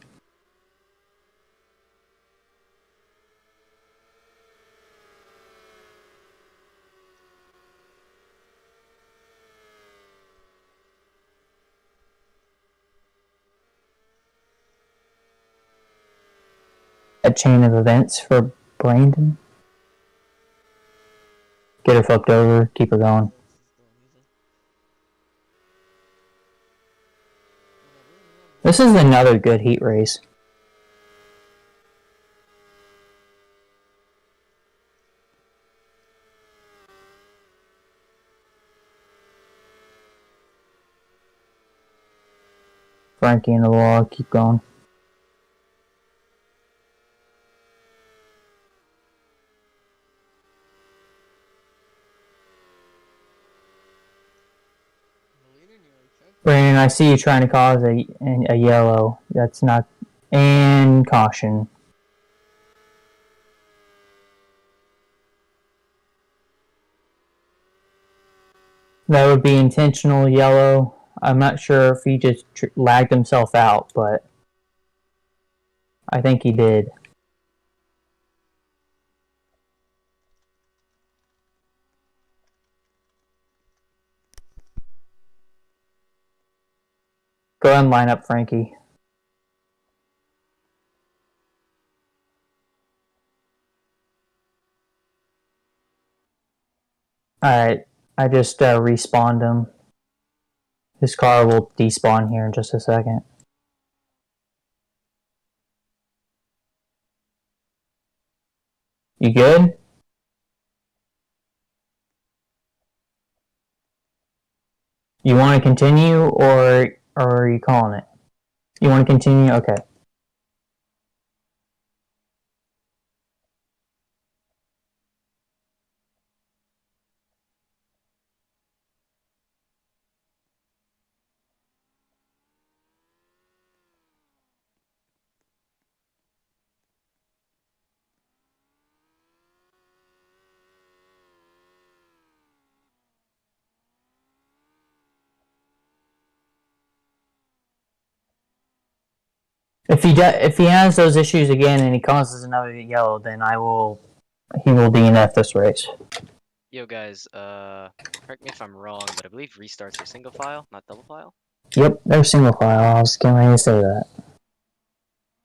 A chain of events for Brandon. Get her flipped over, keep her going. This is another good heat race. Frankie in the wall, keep going. Brandon, I see you trying to cause a yellow. That's not... And caution. That would be intentional yellow. I'm not sure if he just lagged himself out, but I think he did. Go ahead and line up, Frankie. Alright, I just respawned him. His car will despawn here in just a second. You good? You want to continue, or are you calling it? You want to continue? Okay. If he has those issues again and he causes another yellow, then he will DNF this race. Yo guys, correct me if I'm wrong, but I believe restarts are single file, not double file. Yep, they're single file. I was getting ready to say that.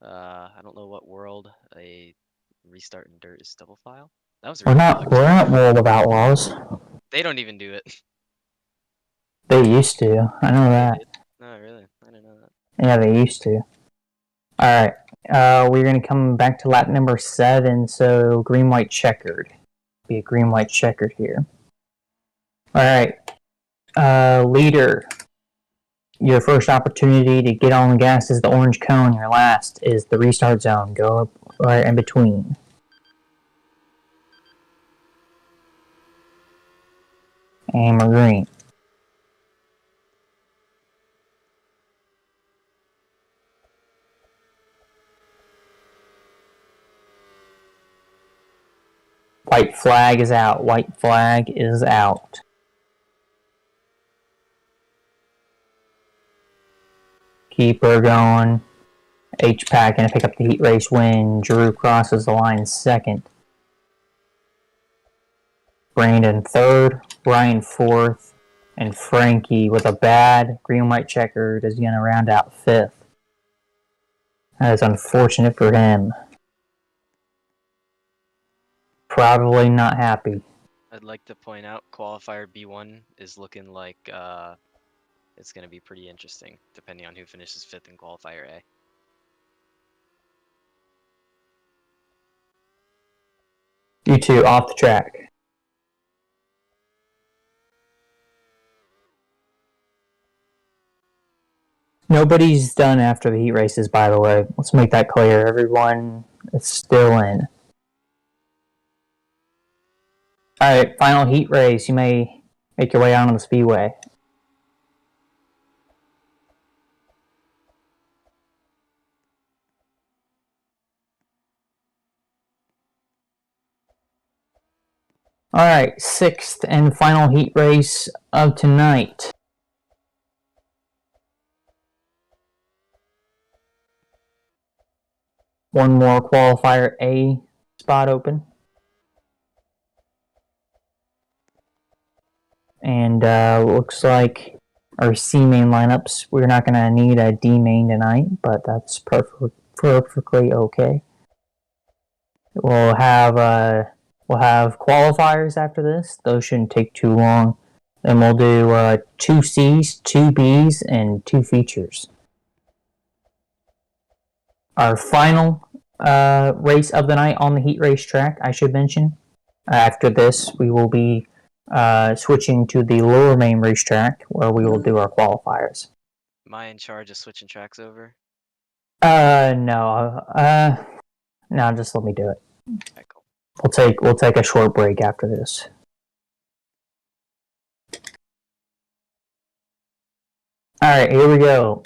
I don't know what world a restart in dirt is double file. That was We're not World of Outlaws. They don't even do it. They used to. I know that. No, really, I didn't know that. Yeah, they used to. Alright, we're going to come back to lap number 7, so green, white, checkered. Be a green, white, checkered here. Alright, leader. Your first opportunity to get on the gas is the orange cone. Your last is the restart zone. Go up right in between. And we're green. White flag is out. White flag is out. Keep her going. H-Pack gonna pick up the heat race win. Drew crosses the line second. Brandon third. Ryan fourth. And Frankie with a bad green-white checkered is gonna round out fifth. That is unfortunate for him. Probably not happy. I'd like to point out Qualifier B1 is looking like it's going to be pretty interesting, depending on who finishes 5th in Qualifier A. You two, off the track. Nobody's done after the heat races, by the way. Let's make that clear. Everyone is still in. Alright, final heat race. You may make your way out on the speedway. Alright, sixth and final heat race of tonight. One more qualifier A spot open. And looks like our C main lineups, we're not going to need a D main tonight, but that's perfectly okay. We'll have qualifiers after this. Those shouldn't take too long. Then we'll do 2 C's, 2 B's, and 2 features. Our final race of the night on the heat race track, I should mention. After this, we will be switching to the lower main racetrack where we will do our qualifiers. Am I in charge of switching tracks over? No. No, just let me do it. Okay, cool. We'll take a short break after this. Alright, here we go.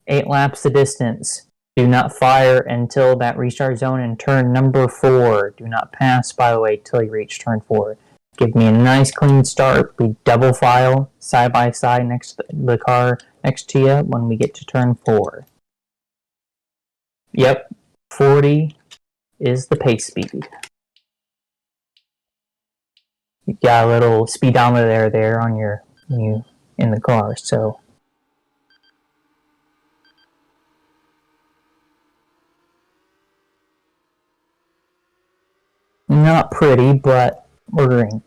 8 laps the distance. Do not fire until that restart zone in turn number 4. Do not pass, by the way, till you reach turn 4. Give me a nice clean start. We double file side by side next to the car next to you when we get to turn 4. Yep, 40 is the pace speed. You got a little speedometer there on your in the car, so not pretty, but we're green.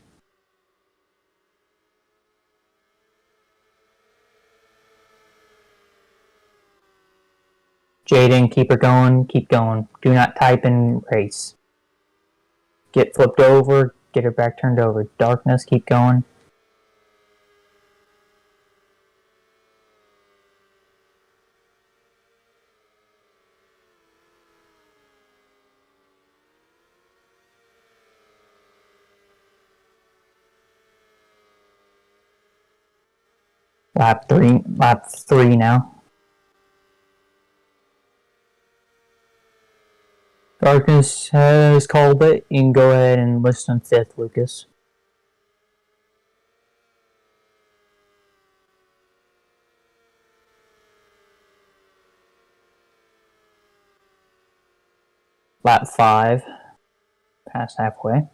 Jaden, keep it going, keep going. Do not type in race. Get flipped over, get it back turned over. Darkness, keep going. Lap 3 now. Darkness has called it. You can go ahead and list on 5th, Lucas. Lap 5. Past halfway.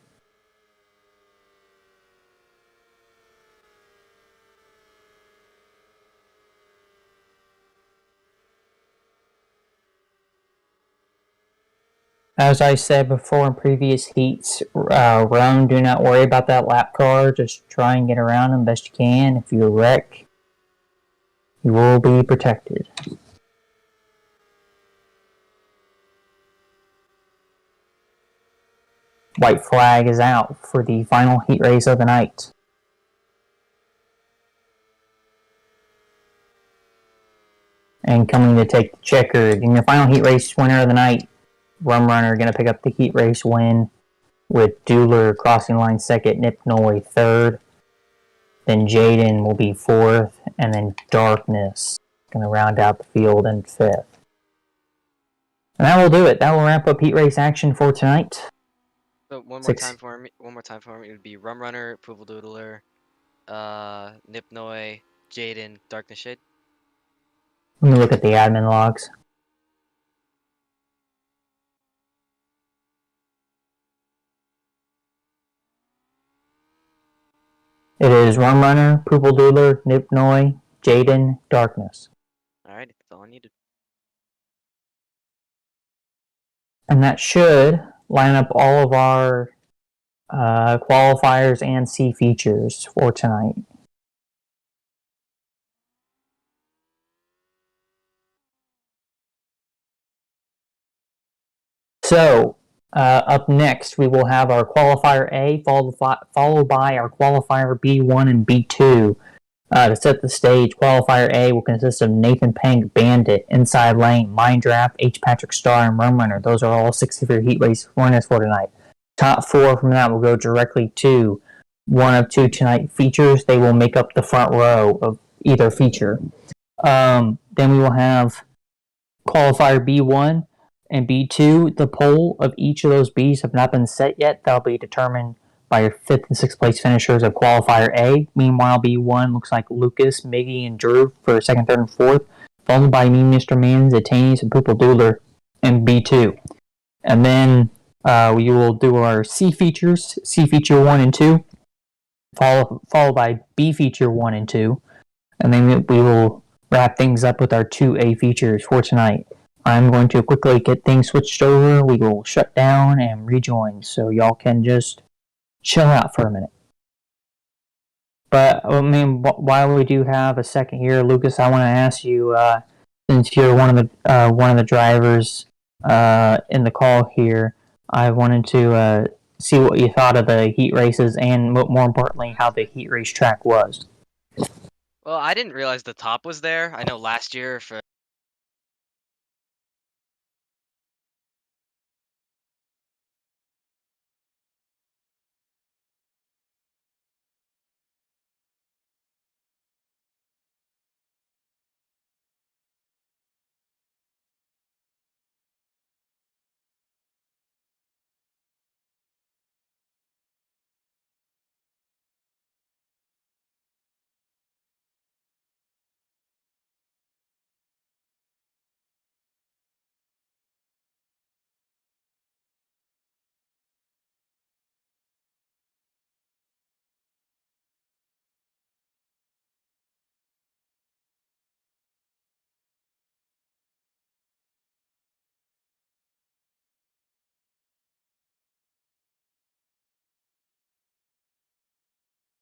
As I said before in previous heats, Roan, do not worry about that lap car. Just try and get around them best you can. If you wreck, you will be protected. White flag is out for the final heat race of the night. And coming to take the checkered. In your final heat race winner of the night, Rum Runner going to pick up the heat race win with Doodler crossing line 2nd, Nipnoy 3rd. Then Jaden will be 4th, and then Darkness going to round out the field in 5th. And that will do it. That will wrap up heat race action for tonight. So one more time for me. It would be Rum Runner, Poodle Doodler, Nipnoy, Jaden, Darkness Shade. Let me look at the admin logs. It is Rum Runner, Poople Doodler, Nipnoy, Jaden, Darkness. Alright, that's all I needed. And that should line up all of our qualifiers and C features for tonight. So, up next, we will have our Qualifier A, followed by our Qualifier B1 and B2. To set the stage, Qualifier A will consist of Nathan Pank, Bandit, Inside Lane, Mind Draft, H. Patrick Star, and Rum Runner. Those are all 60-figure heat race winners for tonight. Top 4 from that will go directly to one of 2 tonight features. They will make up the front row of either feature. Then we will have Qualifier B1 and B2. The poll of each of those Bs have not been set yet. That'll be determined by your 5th and 6th place finishers of Qualifier A. Meanwhile, B1 looks like Lucas, Miggy, and Drew for 2nd, 3rd, and 4th, followed by me, Mr. Mans, Atanis, and Poople Doodler in B2. And then we will do our C features, C feature 1 and 2, followed by B feature 1 and 2. And then we will wrap things up with our 2A features for tonight. I'm going to quickly get things switched over. We will shut down and rejoin, so y'all can just chill out for a minute. But I mean, while we do have a second here, Lucas, I want to ask you, since you're one of the drivers in the call here, I wanted to see what you thought of the heat races and, more importantly, how the heat race track was. Well, I didn't realize the top was there. I know last year for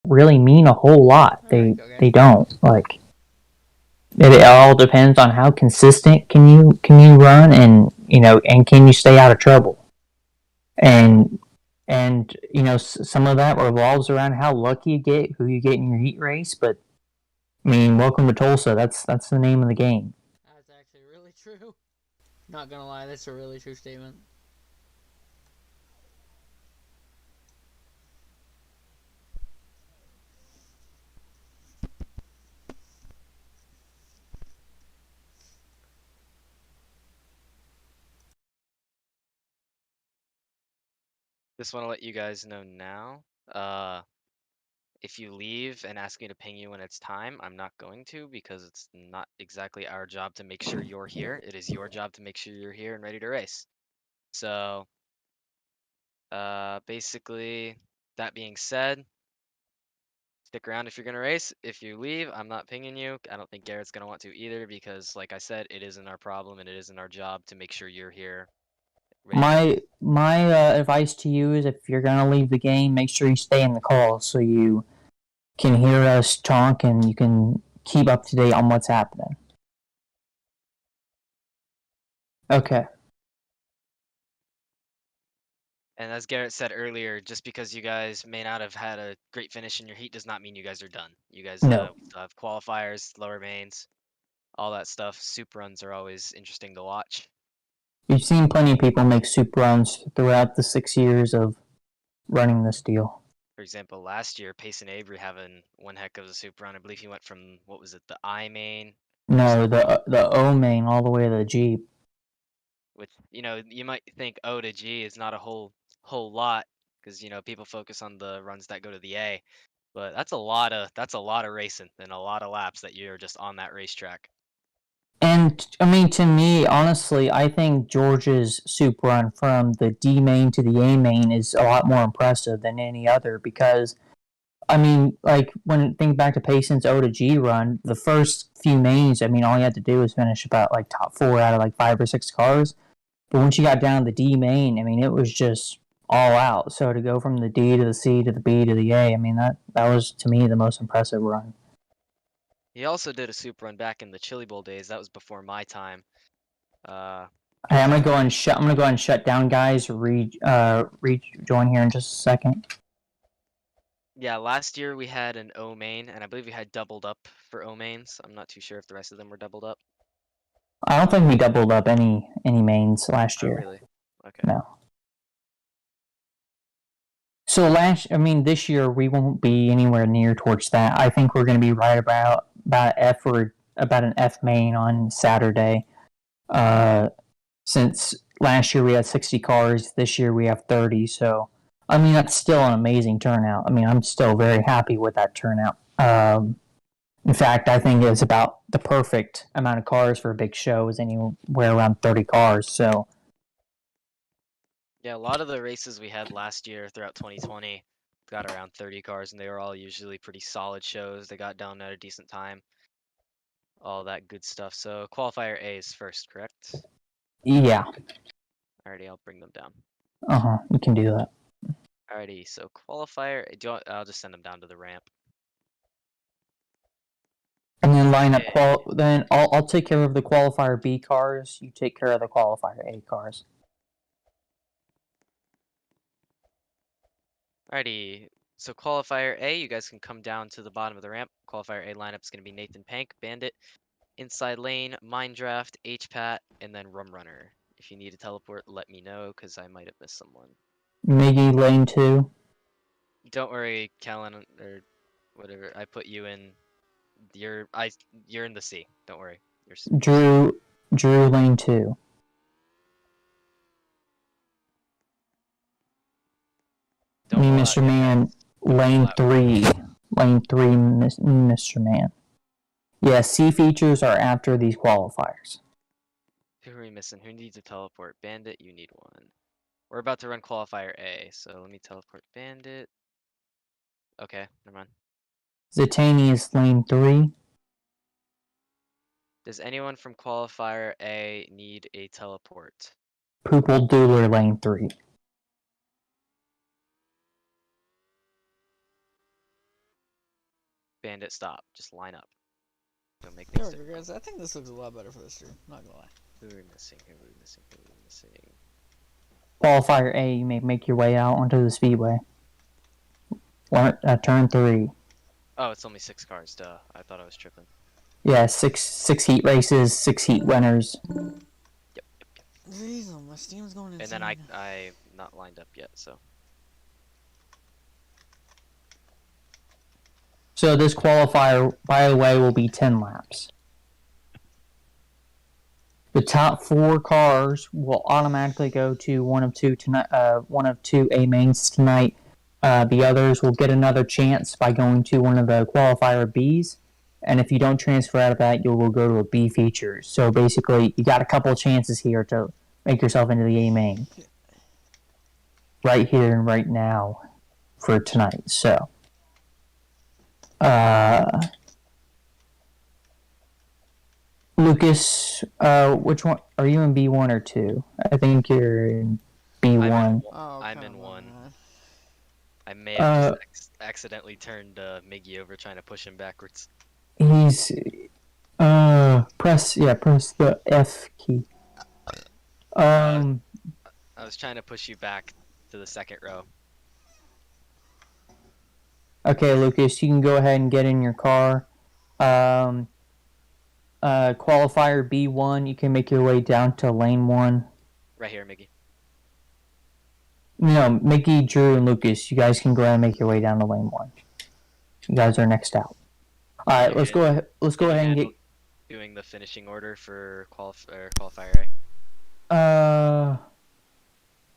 Really mean a whole lot. Okay. They don't. Like, it all depends on how consistent can you run, and and can you stay out of trouble, and some of that revolves around how lucky you get, who you get in your heat race. But I mean, welcome to Tulsa. That's the name of the game. That's actually really true. Not gonna lie, that's a really true statement. just want to let you guys know now. If you leave and ask me to ping you when it's time, I'm not going to, because it's not exactly our job to make sure you're here. It is your job to make sure you're here and ready to race. So, basically, that being said, stick around if you're gonna race. If you leave, I'm not pinging you. I don't think Garrett's gonna want to either, because, like I said, it isn't our problem and it isn't our job to make sure you're here. My advice to you is, if you're gonna leave the game, make sure you stay in the call so you can hear us talk and you can keep up to date on what's happening. Okay. And as Garrett said earlier, just because you guys may not have had a great finish in your heat does not mean you guys are done. You guys No. have qualifiers, lower mains, all that stuff. Soup runs are always interesting to watch. We've seen plenty of people make soup runs throughout the 6 years of running this deal. For example, last year, Payson Avery having one heck of a soup run. I believe he went from, what was it, the I main? No, the O main all the way to the Jeep. Which, you might think O to G is not a whole lot, because people focus on the runs that go to the A, but that's a lot of racing and a lot of laps that you're just on that racetrack. And I mean, to me, honestly, I think George's soup run from the D main to the A main is a lot more impressive than any other, because I mean, like, when think back to Payson's O to G run, the first few mains, I mean, all you had to do was finish about like top 4 out of like 5 or 6 cars. But once you got down to the D main, I mean, it was just all out. So to go from the D to the C to the B to the A, I mean, that was, to me, the most impressive run. He also did a soup run back in the Chili Bowl days. That was before my time. Hey, I'm gonna go and shut down, guys. Rejoin here in just a second. Yeah, last year we had an O main, and I believe we had doubled up for O mains. I'm not too sure if the rest of them were doubled up. I don't think we doubled up any mains last year. Oh, really? Okay. No. So this year we won't be anywhere near towards that. I think we're going to be right about an F main on Saturday. Since last year we had 60 cars, this year we have 30. So I mean, that's still an amazing turnout. I mean, I'm still very happy with that turnout. In fact, I think it's about the perfect amount of cars for a big show, is anywhere around 30 cars. So, Yeah, a lot of the races we had last year throughout 2020 got around 30 cars, and they were all usually pretty solid shows. They got down at a decent time, all that good stuff. So qualifier A is first, correct? yeah. Alrighty, I'll bring them down. You can do that. Alrighty, so qualifier. I'll just send them down to the ramp. And then line up then I'll take care of the qualifier B cars. You take care of the qualifier A cars. Alrighty, so qualifier A, you guys can come down to the bottom of the ramp. Qualifier A lineup is going to be Nathan Pank, Bandit, Inside Lane, Mine Draft, H-Pat, and then Rum Runner. If you need a teleport, let me know, because I might have missed someone. Miggy, lane 2. Don't worry, Callan, or whatever. I put you in. You're in the C. Don't worry. Drew, lane 2. Mr. Man, lane 3. Lane 3, Mr. Man. Yeah, C features are after these qualifiers. Who are we missing? Who needs a teleport? Bandit, you need one. We're about to run qualifier A, so let me teleport Bandit. Okay, never mind. Zatanius, lane 3. Does anyone from qualifier A need a teleport? Poople Doodler, lane 3. Bandit, stop. Just line up. Don't make There things we go, difficult. guys. I think this looks a lot better for the stream. Not gonna lie. Who are we missing? Who are we missing? Who are we missing? Qualifier A, you may make your way out onto the speedway. Turn 3. Oh, it's only 6 cars. Duh. I thought I was tripping. Yeah, six heat races, 6 heat winners. Yep. Jeez, my Steam's going insane. And then I'm not lined up yet, so. So this qualifier, by the way, will be 10 laps. The top 4 cars will automatically go to one of two A mains tonight. The others will get another chance by going to one of the qualifier Bs. And if you don't transfer out of that, you'll go to a B feature. So basically, you got a couple of chances here to make yourself into the A main. Right here and right now for tonight. So, Lucas, which one are you in, B1 or 2? I think you're in B1. I'm in 1. Man. I may have just accidentally turned Miggy over trying to push him backwards. He's press the F key. I was trying to push you back to the second row. Okay, Lucas, you can go ahead and get in your car. Qualifier B1, you can make your way down to lane 1. Right here, Miggy. No, Mickey, Drew, and Lucas, you guys can go ahead and make your way down to lane 1. You guys are next out. All right, let's go ahead. Let's go ahead and get doing the finishing order for qualifier A.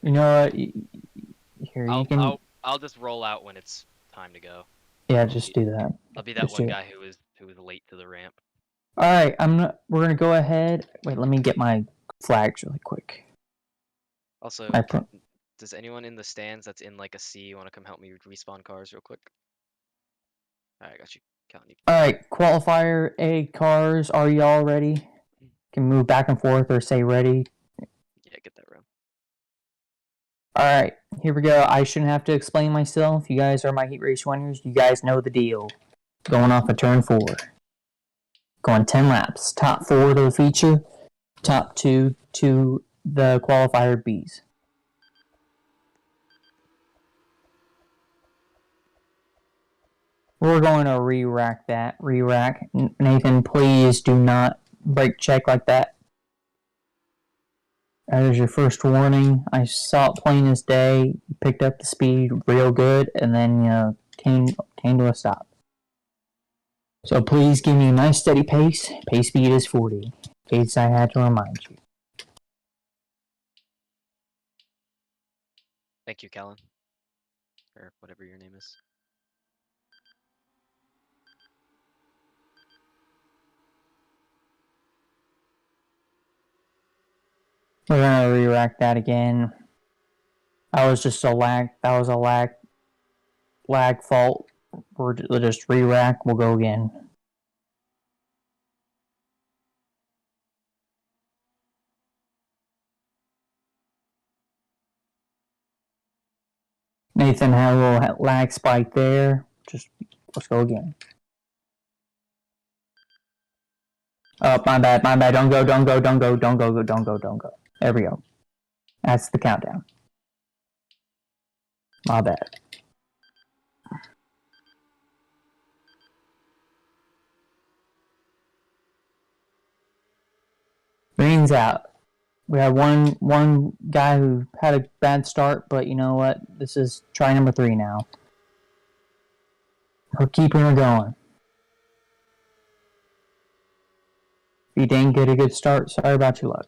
You know what? Here, you can. I'll just roll out when it's time to go. Yeah, just do that. I'll be that one guy who was late to the ramp. All right, we're gonna go ahead. Wait, let me get my flags really quick. Also, does anyone in the stands that's in like a C want to come help me respawn cars real quick? All right, I got you. All right, qualifier A cars, are y'all ready? Can move back and forth or say ready. Yeah, get that round. All right, here we go. I shouldn't have to explain myself. You guys are my heat race winners. You guys know the deal. Going off of turn 4. Going 10 laps. Top 4 to the feature. Top 2 to the qualifier Bs. We're going to re-rack that. Re-rack. Nathan, please do not brake check like that. That is your first warning. I saw it plain as day. You picked up the speed real good, and then came to a stop. So please give me a nice steady pace. Pace speed is 40. In case I had to remind you. Thank you, Callan. or whatever your name is. We're gonna re-rack that again. That was just a lag. That was a lag fault. We'll just re-rack. We'll go again. Nathan had a little lag spike there. Just let's go again. Oh, my bad. Don't go. There we go. That's the countdown. My bad. Green's out. We have one guy who had a bad start, but you know what? This is try number 3 now. We're keeping her going. If you didn't get a good start, sorry about your luck.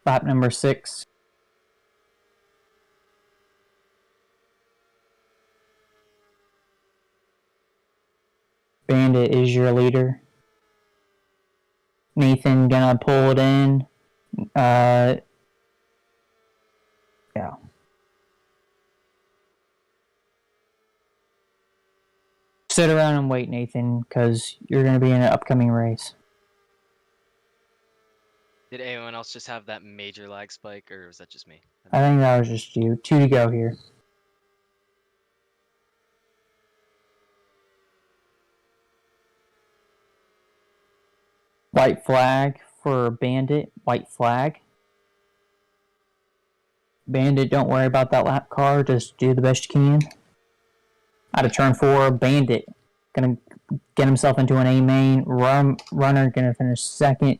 Lap number 6. Bandit is your leader. Nathan gonna pull it in. Yeah. Sit around and wait, Nathan, because you're gonna be in an upcoming race. Did anyone else just have that major lag spike, or was that just me? I think that was just you. 2 to go here. White flag for Bandit. White flag. Bandit, don't worry about that lap car. Just do the best you can. Out of turn 4, Bandit gonna get himself into an A main. Runner gonna finish second.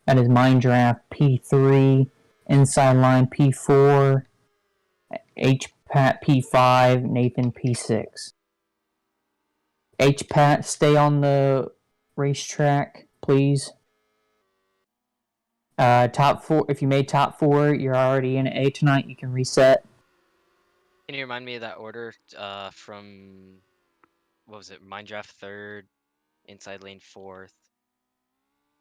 That is Mind Draft P3. Inside line P4. H-Pat P5. Nathan P6. H-Pat, stay on the racetrack, please. Top 4. If you made top 4, you're already in A tonight. You can reset. Can you remind me of that order from, what was it, Mind Draft 3rd, Inside Lane 4th,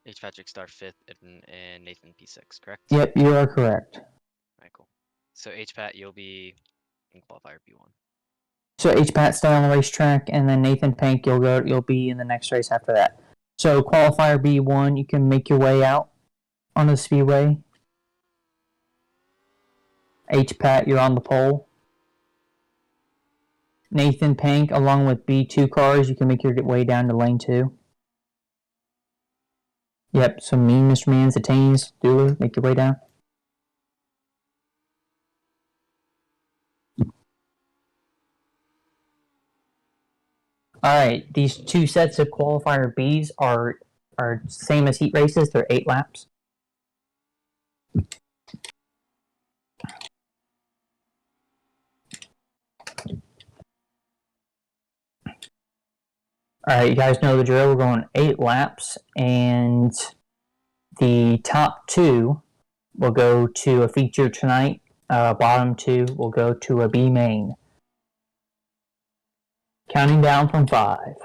H. Patrick Star 5th, and Nathan P6, correct? Yep, you are correct. Alright, cool. So H-Pat, you'll be in Qualifier B1. So H-Pat, stay on the racetrack, and then Nathan Pank, you'll be in the next race after that. So Qualifier B1, you can make your way out on the speedway. H-Pat, you're on the pole. Nathan Pank, along with B2 cars, you can make your way down to lane 2. Yep, so me, Mr. Mans, Attains, Dooley, make your way down. Alright, these 2 sets of Qualifier Bs are same as heat races, they're 8 laps. Alright, you guys know the drill. We're going 8 laps, and the top 2 will go to a feature tonight. Bottom 2 will go to a B main. Counting down from 5.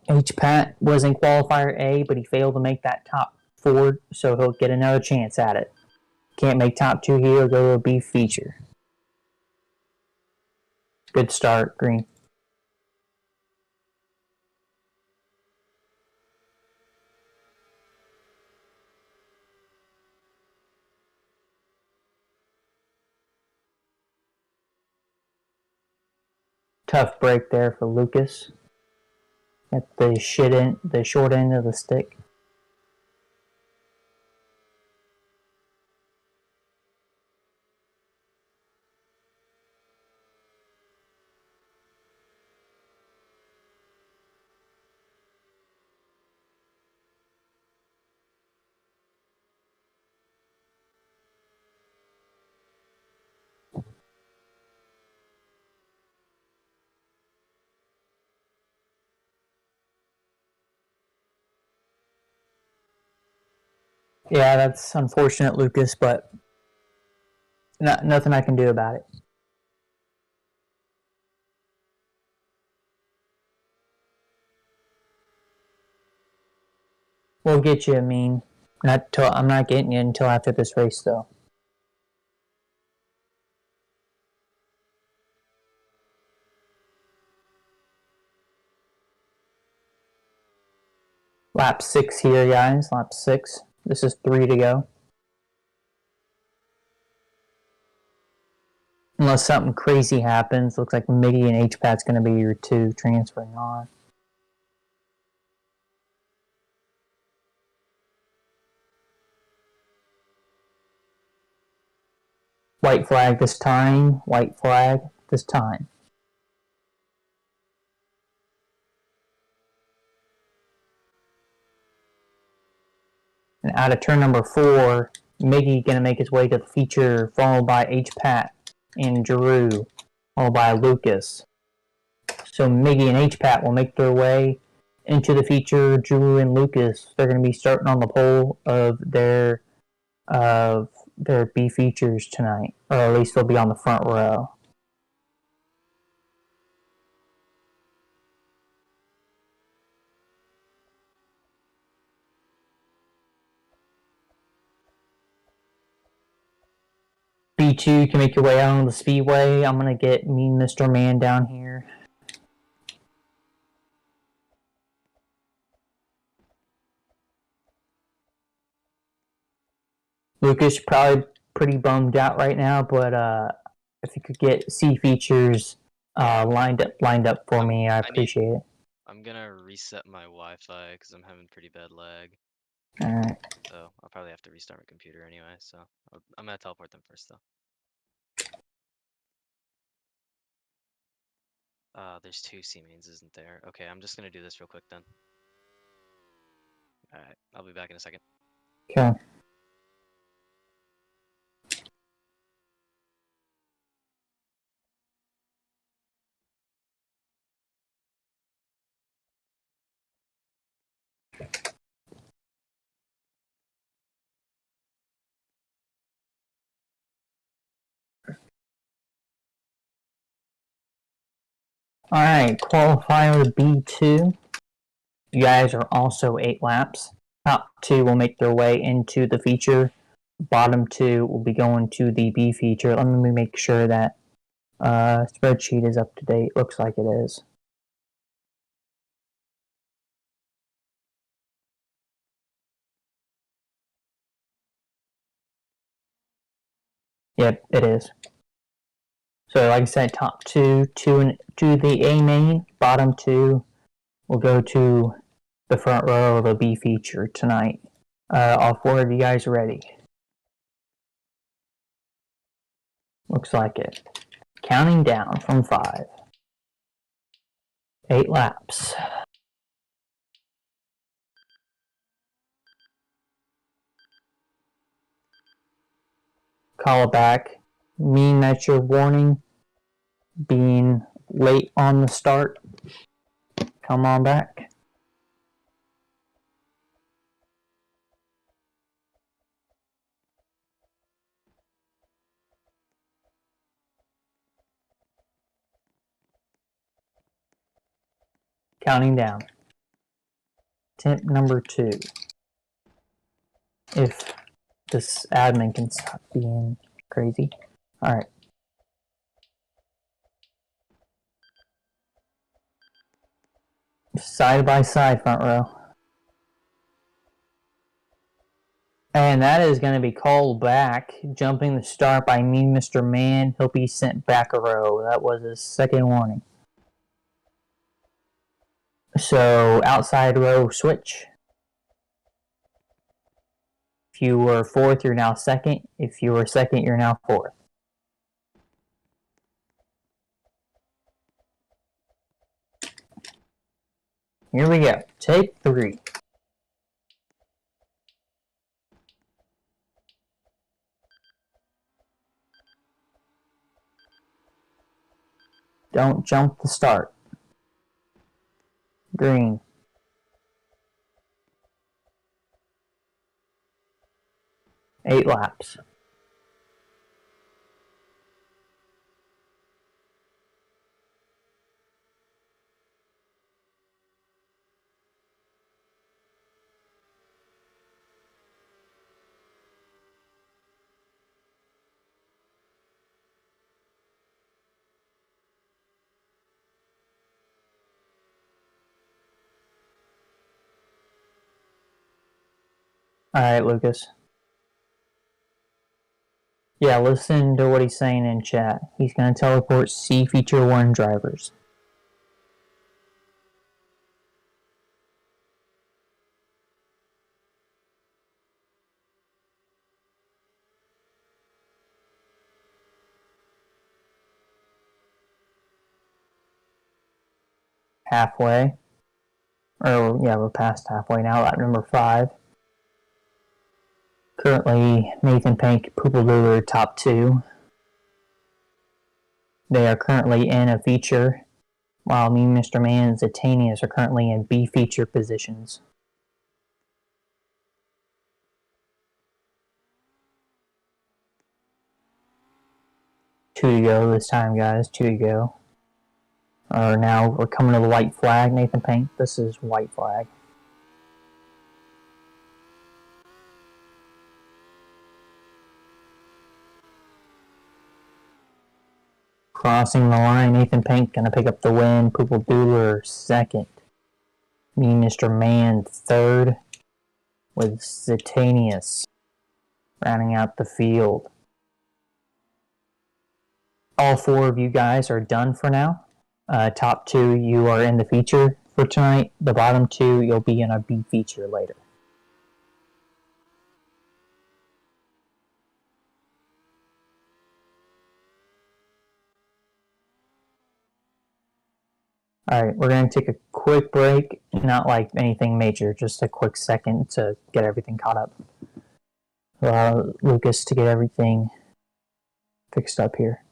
H-Pat was in Qualifier A, but he failed to make that top 4, so he'll get another chance at it. Can't make top 2 here, he'll go to a B feature. Good start, Green. Tough break there for Lucas. At the short end of the stick. Yeah, that's unfortunate, Lucas, but nothing I can do about it. We'll get you, I'm not getting you until after this race, though. Lap 6 here, guys. Lap 6. This is 3 to go. Unless something crazy happens. Looks like Miggy and H-Pat's going to be your 2 transferring on. White flag this time. White flag this time. And out of turn number 4, Miggy going to make his way to the feature, followed by H-Pat and Drew, followed by Lucas. So Miggy and H-Pat will make their way into the feature. Drew and Lucas, they're going to be starting on the pole of their B features tonight, or at least they'll be on the front row. B2 can make your way out on the speedway. I'm going to get Mean Mr. Man down here. Lucas probably pretty bummed out right now, but if you could get C features lined up for me, I appreciate it. I'm gonna reset my Wi-Fi because I'm having pretty bad lag. Alright. So I'll probably have to restart my computer anyway. So I'm gonna teleport them first though. There's 2 C mains, isn't there? Okay, I'm just gonna do this real quick then. Alright, I'll be back in a second. Okay. Alright, qualifier B2. You guys are also 8 laps. Top 2 will make their way into the feature. Bottom 2 will be going to the B feature. Let me make sure that spreadsheet is up to date. Looks like it is. Yep, it is. So like I said, top 2 to the A main. Bottom 2 will go to the front row of the B feature tonight. All 4 of you guys ready? Looks like it. Counting down from 5. 8 laps. Call it back. Mean that's your warning. Being late on the start. Come on back. Counting down. Tip number 2. If this admin can stop being crazy. Alright. Side by side, front row. And that is going to be called back. Jumping the start by Mean Mr. Man. He'll be sent back a row. That was his second warning. So outside row switch. If you were fourth, you're now second. If you were second, you're now fourth. Here we go. Take 3. Don't jump the start. Green. Eight laps. Alright, Lucas. Yeah, listen to what he's saying in chat. He's going to teleport C Feature 1 drivers. Halfway. Or, yeah, we're past halfway now. Lap number 5. Currently, Nathan Pink, Poople Doodler, top 2. They are currently in a feature, while me, Mr. Man, and Zatanius are currently in B feature positions. 2 to go this time, guys. 2 to go. Now we're coming to the white flag, Nathan Pink. This is white flag. Crossing the line, Nathan Pink gonna pick up the win. Poople Doodler second. Me, Mr. Man, third. With Zatanius rounding out the field. All 4 of you guys are done for now. Top 2, you are in the feature for tonight. The bottom 2, you'll be in a B feature later. Alright, we're going to take a quick break. Not like anything major, just a quick second to get everything caught up. Allow Lucas to get everything fixed up here.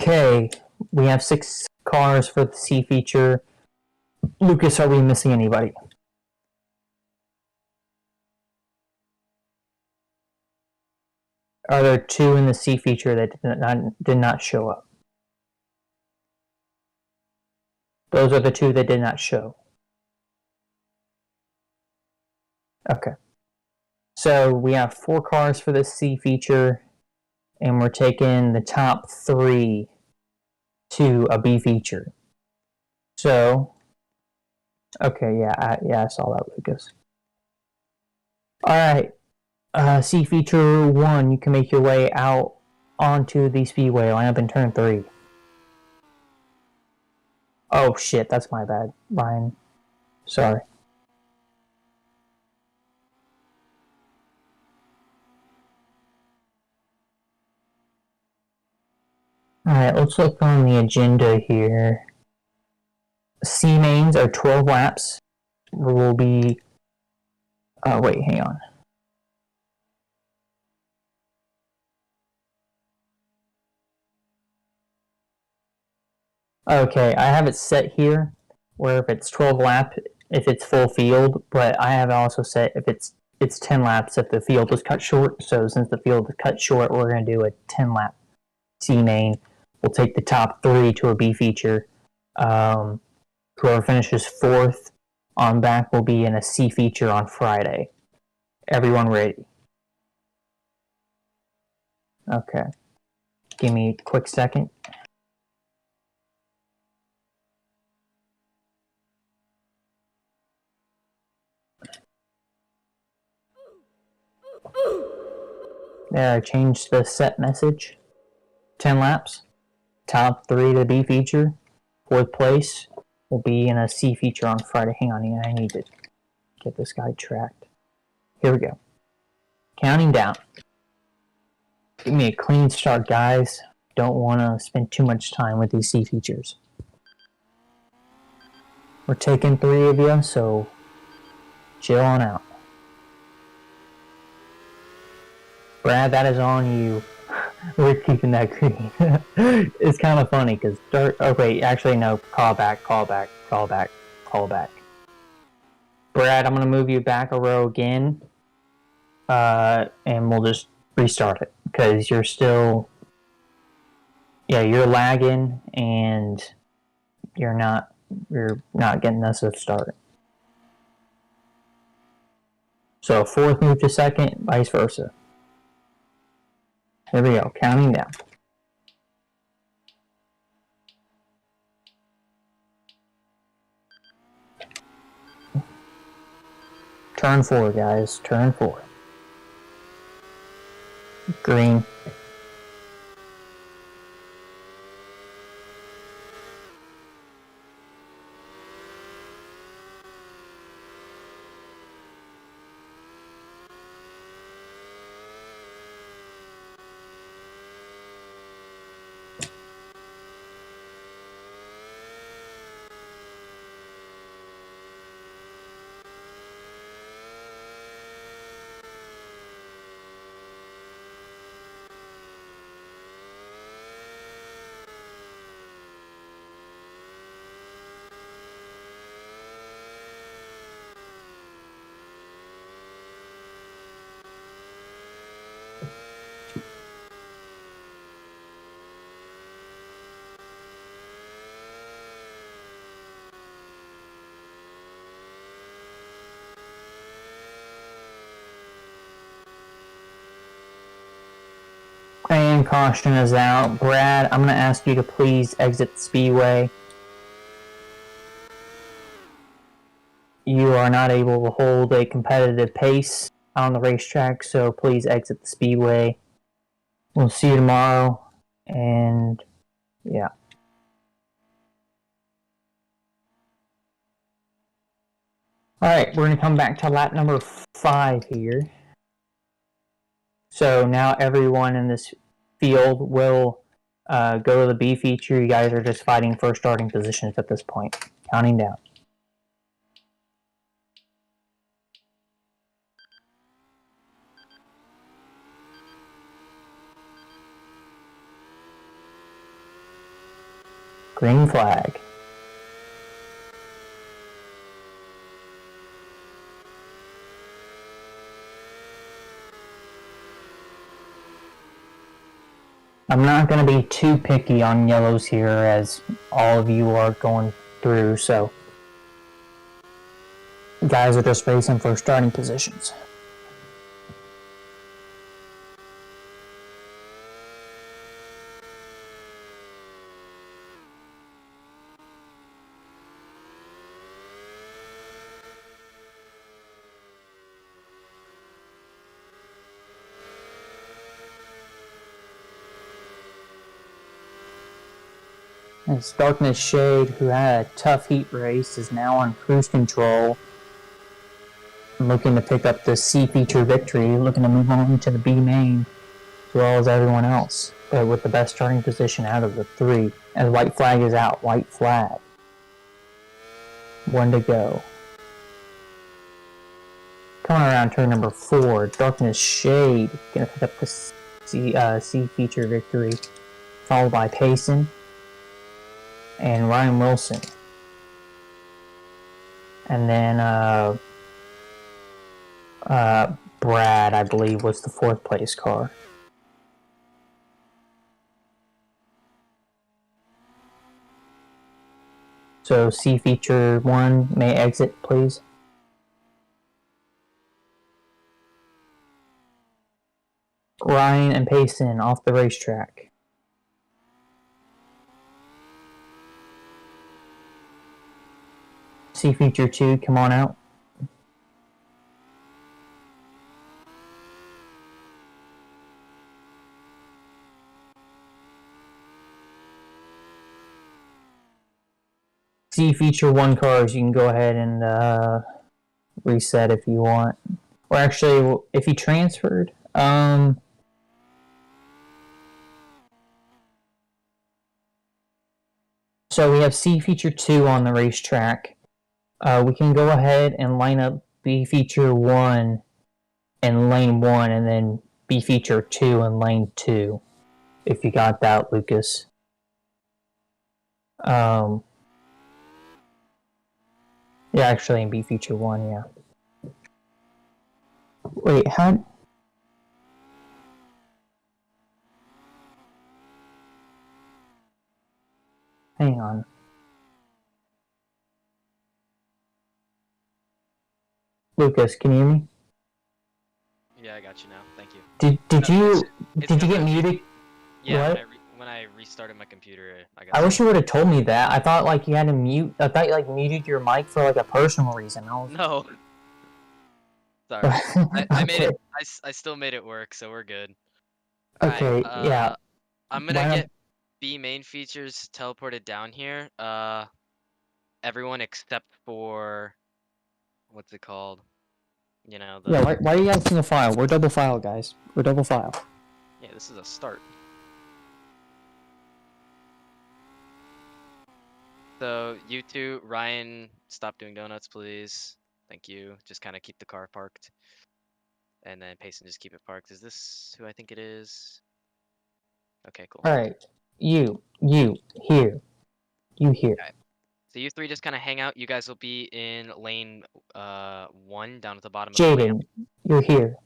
Okay, we have 6 cars for the C feature. Lucas, are we missing anybody? Are there 2 in the C feature that did not show up? Those are the 2 that did not show. Okay. So we have 4 cars for the C feature, and we're taking the top 3 to a B feature. So, okay, yeah, I saw that, Lucas. Alright, C feature 1, you can make your way out onto the speedway, line up in turn 3. Oh shit, that's my bad, Ryan. Sorry. Alright, let's look on the agenda here. C mains are 12 laps. There will be... wait, hang on. Okay, I have it set here where if it's 12 lap, if it's full field, but I have also set if it's 10 laps if the field is cut short. So since the field is cut short, we're going to do a 10 lap C main. We'll take the top 3 to a B feature. Whoever finishes 4th on back will be in a C feature on Friday. Everyone ready? Okay. Give me a quick second. There, I changed the set message. 10 laps. Top 3 to B feature. 4th place will be in a C feature on Friday. Hang on, I need to get this guy tracked. Here we go. Counting down. Give me a clean start, guys. Don't want to spend too much time with these C features. We're taking 3 of you, so chill on out. Brad, that is on you. We're keeping that green. It's kind of funny because dirt. Oh wait, actually no. Call back. Brad, I'm gonna move you back a row again, and we'll just restart it because you're still. Yeah, you're lagging and you're not getting us a start. So 4th move to 2nd, vice versa. Here we go, counting down. Turn 4, guys, turn 4. Green. And caution is out. Brad, I'm going to ask you to please exit the speedway. You are not able to hold a competitive pace on the racetrack, so please exit the speedway. We'll see you tomorrow, and yeah. Alright, we're going to come back to lap number 5 here. So now everyone in this field will go to the B feature. You guys are just fighting for starting positions at this point. Counting down. Green flag. I'm not going to be too picky on yellows here as all of you are going through, so you guys are just racing for starting positions. It's Darkness Shade, who had a tough heat race, is now on cruise control. Looking to pick up the C feature victory, looking to move on to the B main, as well as everyone else, but with the best starting position out of the 3. As white flag is out, white flag. 1 to go. Coming around turn number 4, Darkness Shade, gonna pick up the C feature victory, followed by Payson and Ryan Wilson. And then Brad, I believe, was the 4th place car. So C feature 1 may exit, please. Ryan and Payson off the racetrack. C feature 2, come on out. C feature 1 cars, you can go ahead and reset if you want. Or actually, if you transferred, so we have C feature 2 on the racetrack. We can go ahead and line up B feature 1 in lane 1 and then B feature 2 in lane 2. If you got that, Lucas. Yeah, actually in B feature 1, yeah. Wait, how... Hang on. Lucas, can you hear me? Yeah, I got you now. Thank you. Did you It's get gonna- muted? Yeah, What? when I restarted my computer, I got. I wish you would have told me that. I thought like you had to mute. I thought you like muted your mic for like a personal reason. No. Sorry. I made Okay. it. I still made it work, so we're good. Okay. Alright, Yeah. I'm gonna get B main features teleported down here. Everyone except for what's it called? You know the. Yeah, why are you guys single file? We're double file, guys. We're double file. Yeah, this is a start. So you two, Ryan, stop doing donuts, please. Thank you. Just kind of keep the car parked. And then Payson, just keep it parked. Is this who I think it is? Okay, cool. All right. You here. You here. Okay. So you three just kind of hang out. You guys will be in lane 1 down at the bottom of the ramp. Jaden, you're here.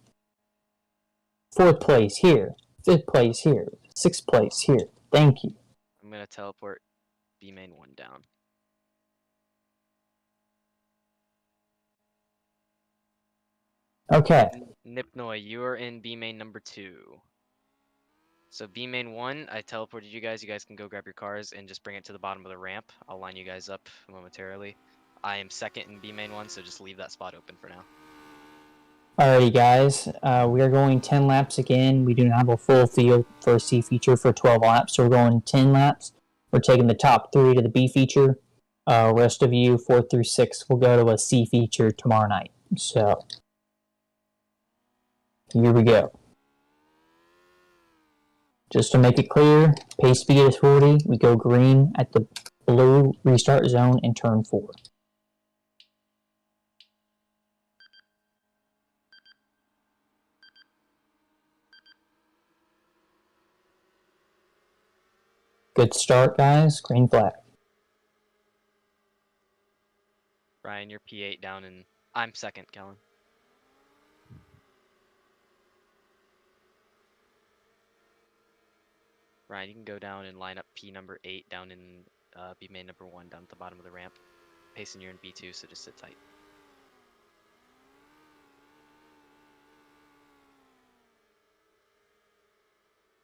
4th place here. 5th place here. 6th place here. Thank you. I'm gonna teleport B main 1 down. Okay. Nipnoi, you are in B main number 2. So B main 1, I teleported you guys. You guys can go grab your cars and just bring it to the bottom of the ramp. I'll line you guys up momentarily. I am 2nd in B main 1, so just leave that spot open for now. Alrighty, guys. We are going 10 laps again. We do not have a full field for a C feature for 12 laps, so we're going 10 laps. We're taking the top 3 to the B feature. Rest of you, 4 through 6, will go to a C feature tomorrow night. So, here we go. Just to make it clear, pace speed is 40. We go green at the blue restart zone in turn 4. Good start, guys. Green flag. Ryan, you're P8 down, and I'm 2nd, Kellen. Ryan, you can go down and line up P number 8 down in B main number 1 down at the bottom of the ramp. Payson, you're in B2, so just sit tight.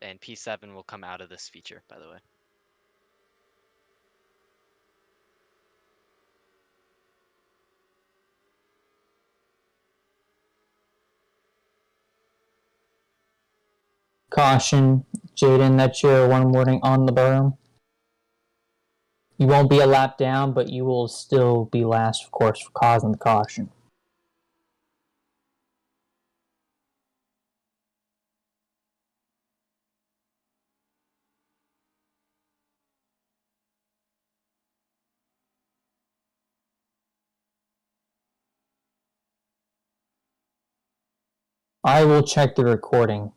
And P7 will come out of this feature, by the way. Caution, Jaden, that's your one warning on the berm. You won't be a lap down, but you will still be last, of course, for causing the caution. I will check the recording.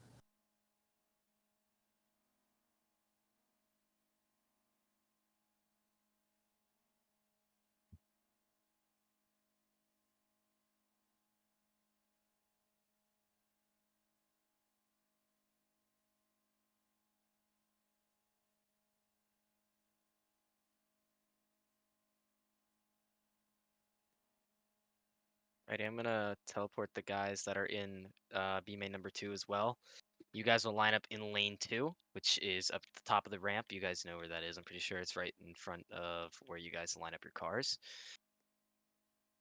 Alrighty, I'm gonna teleport the guys that are in B main number 2 as well. You guys will line up in lane 2, which is up at the top of the ramp. You guys know where that is. I'm pretty sure it's right in front of where you guys line up your cars.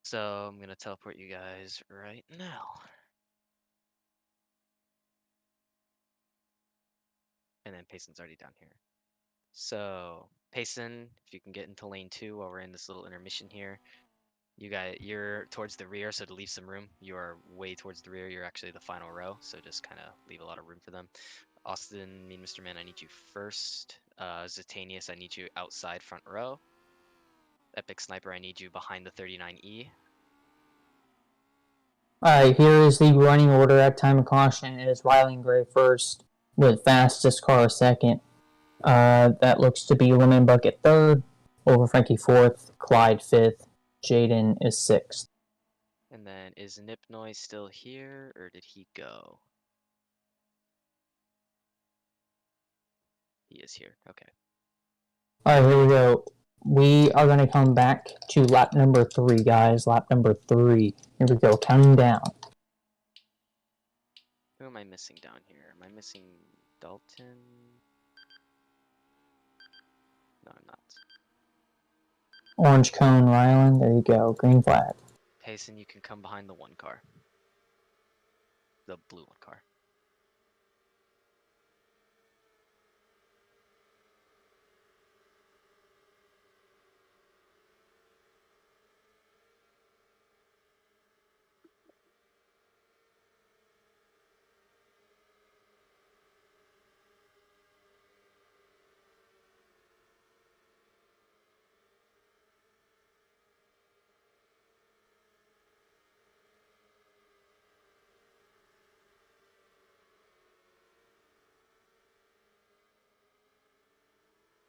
So I'm gonna teleport you guys right now. And then Payson's already down here. So Payson, if you can get into lane 2 while we're in this little intermission here. You're towards the rear, so to leave some room. You are way towards the rear. You're actually the final row, so just kind of leave a lot of room for them. Austin, Mean Mr. Man, I need you first. Zatanius, I need you outside front row. Epic Sniper, I need you behind the 39E. Alright, here is the running order at time of caution. It is Riley and Gray first, with fastest car second. That looks to be Lemon Bucket third, over Frankie fourth, Clyde fifth, Jaden is sixth. And then is Nip Noise still here, or did he go? He is here. Okay. Alright, here we go. We are going to come back to lap number 3, guys. Lap number 3. Here we go, counting down. Who am I missing down here? Am I missing Dalton? No, I'm not. Orange cone, Rylan. There you go. Green flag. Payson, you can come behind the 1 car. The blue 1 car.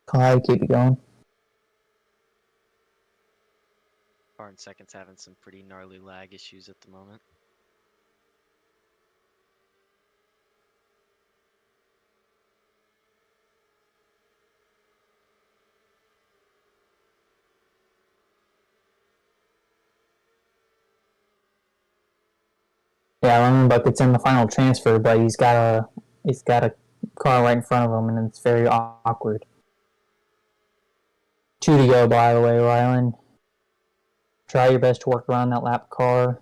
Clyde, keep it going. Car in second's having some pretty gnarly lag issues at the moment. Yeah, Lemon Bucket's in the final transfer, but he's got a car right in front of him, and it's very awkward. 2 to go, by the way, Rylan. Try your best to work around that lap car.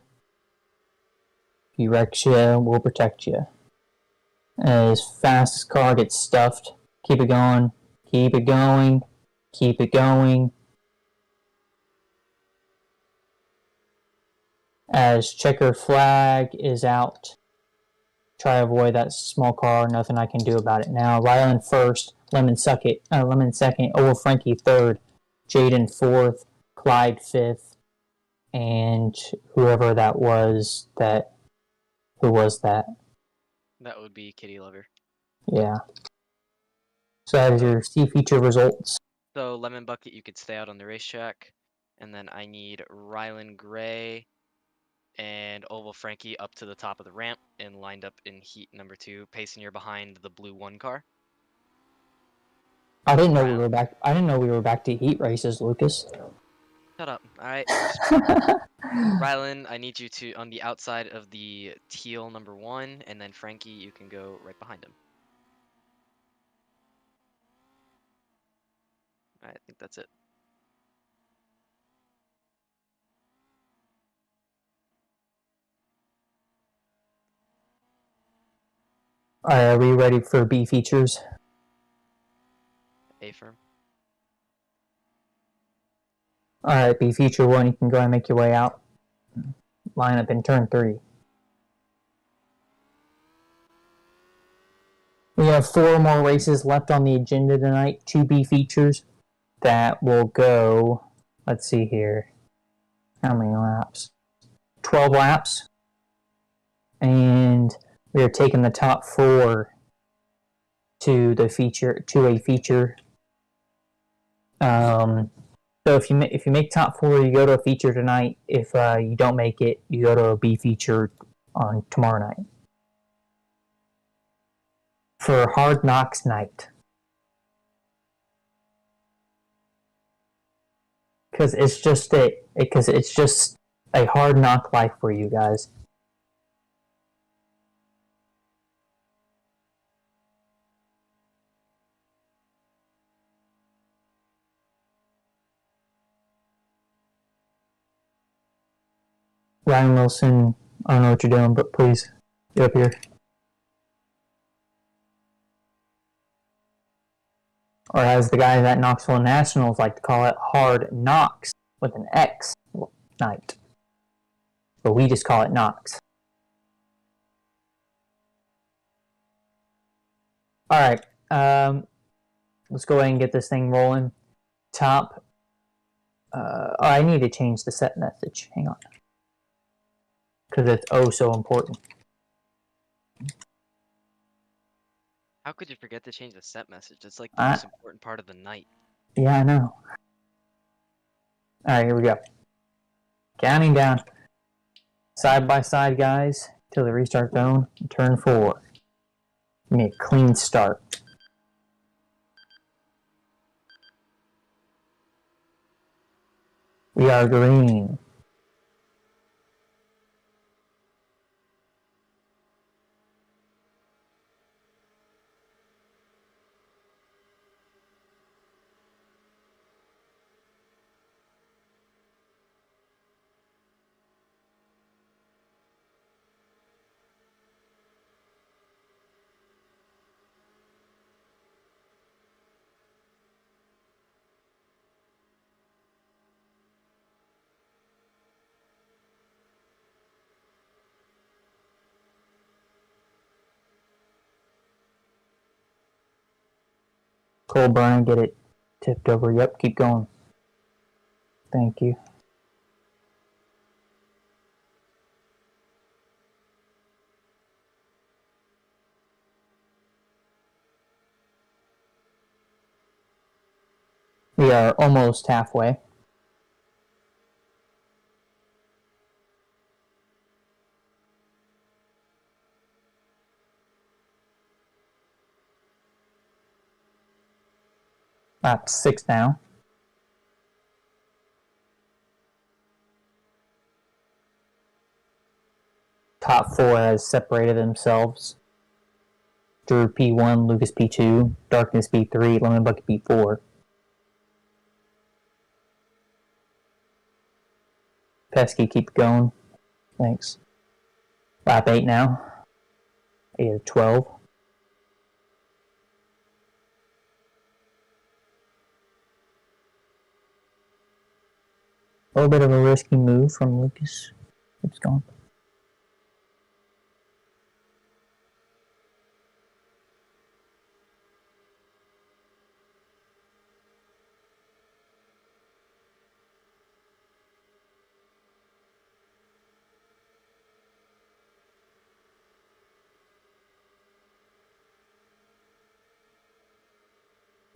If he wrecks you, we'll protect you. As fast as car gets stuffed, keep it going, keep it going, keep it going. As checker flag is out. Try to avoid that small car. Nothing I can do about it now. Rylan first. Lemon second. Over Frankie third. Jaden fourth. Clyde fifth. And whoever that was. Who was that? That would be Kitty Lover. Yeah. So that is your C feature results. So Lemon Bucket, you could stay out on the racetrack. And then I need Rylan Gray and Oval Frankie up to the top of the ramp and lined up in heat number 2. Payson, you're behind the blue 1 car. I didn't know we were back. I didn't know we were back to heat races, Lucas. Shut up. All right. Rylan, I need you to on the outside of the teal number 1, and then Frankie, you can go right behind him. All right, I think that's it. Alright, are we ready for B features? A firm. Alright, B feature 1, you can go and make your way out. Line up in turn 3. We have 4 more races left on the agenda tonight, 2 B features that will go, let's see here, how many laps? 12 laps. And we are taking the top 4 to a feature. So if you make top 4, you go to a feature tonight. If you don't make it, you go to a B feature on tomorrow night for Hard Knocks night. Because it's just a hard knock life for you guys. Ryan Wilson, I don't know what you're doing, but please get up here. Or as the guys at Knoxville Nationals like to call it, Hard Knocks with an X night. But we just call it Knox. Alright, let's go ahead and get this thing rolling. Top. I need to change the set message. Hang on. Because it's oh so important. How could you forget to change the set message? It's like the most important part of the night. Yeah, I know. Alright, here we go. Counting down. Side by side, guys, till the restart zone. Turn 4. Give me a clean start. We are green. Cold burn, get it tipped over. Yep, keep going. Thank you. We are almost halfway. Lap 6 now. Top 4 has separated themselves. Drew P1, Lucas P2, Darkness P3, Lemon Bucket P4. Pesky, keep going. Thanks. Lap 8 now. 8 of 12. A little bit of a risky move from Lucas. Keeps going.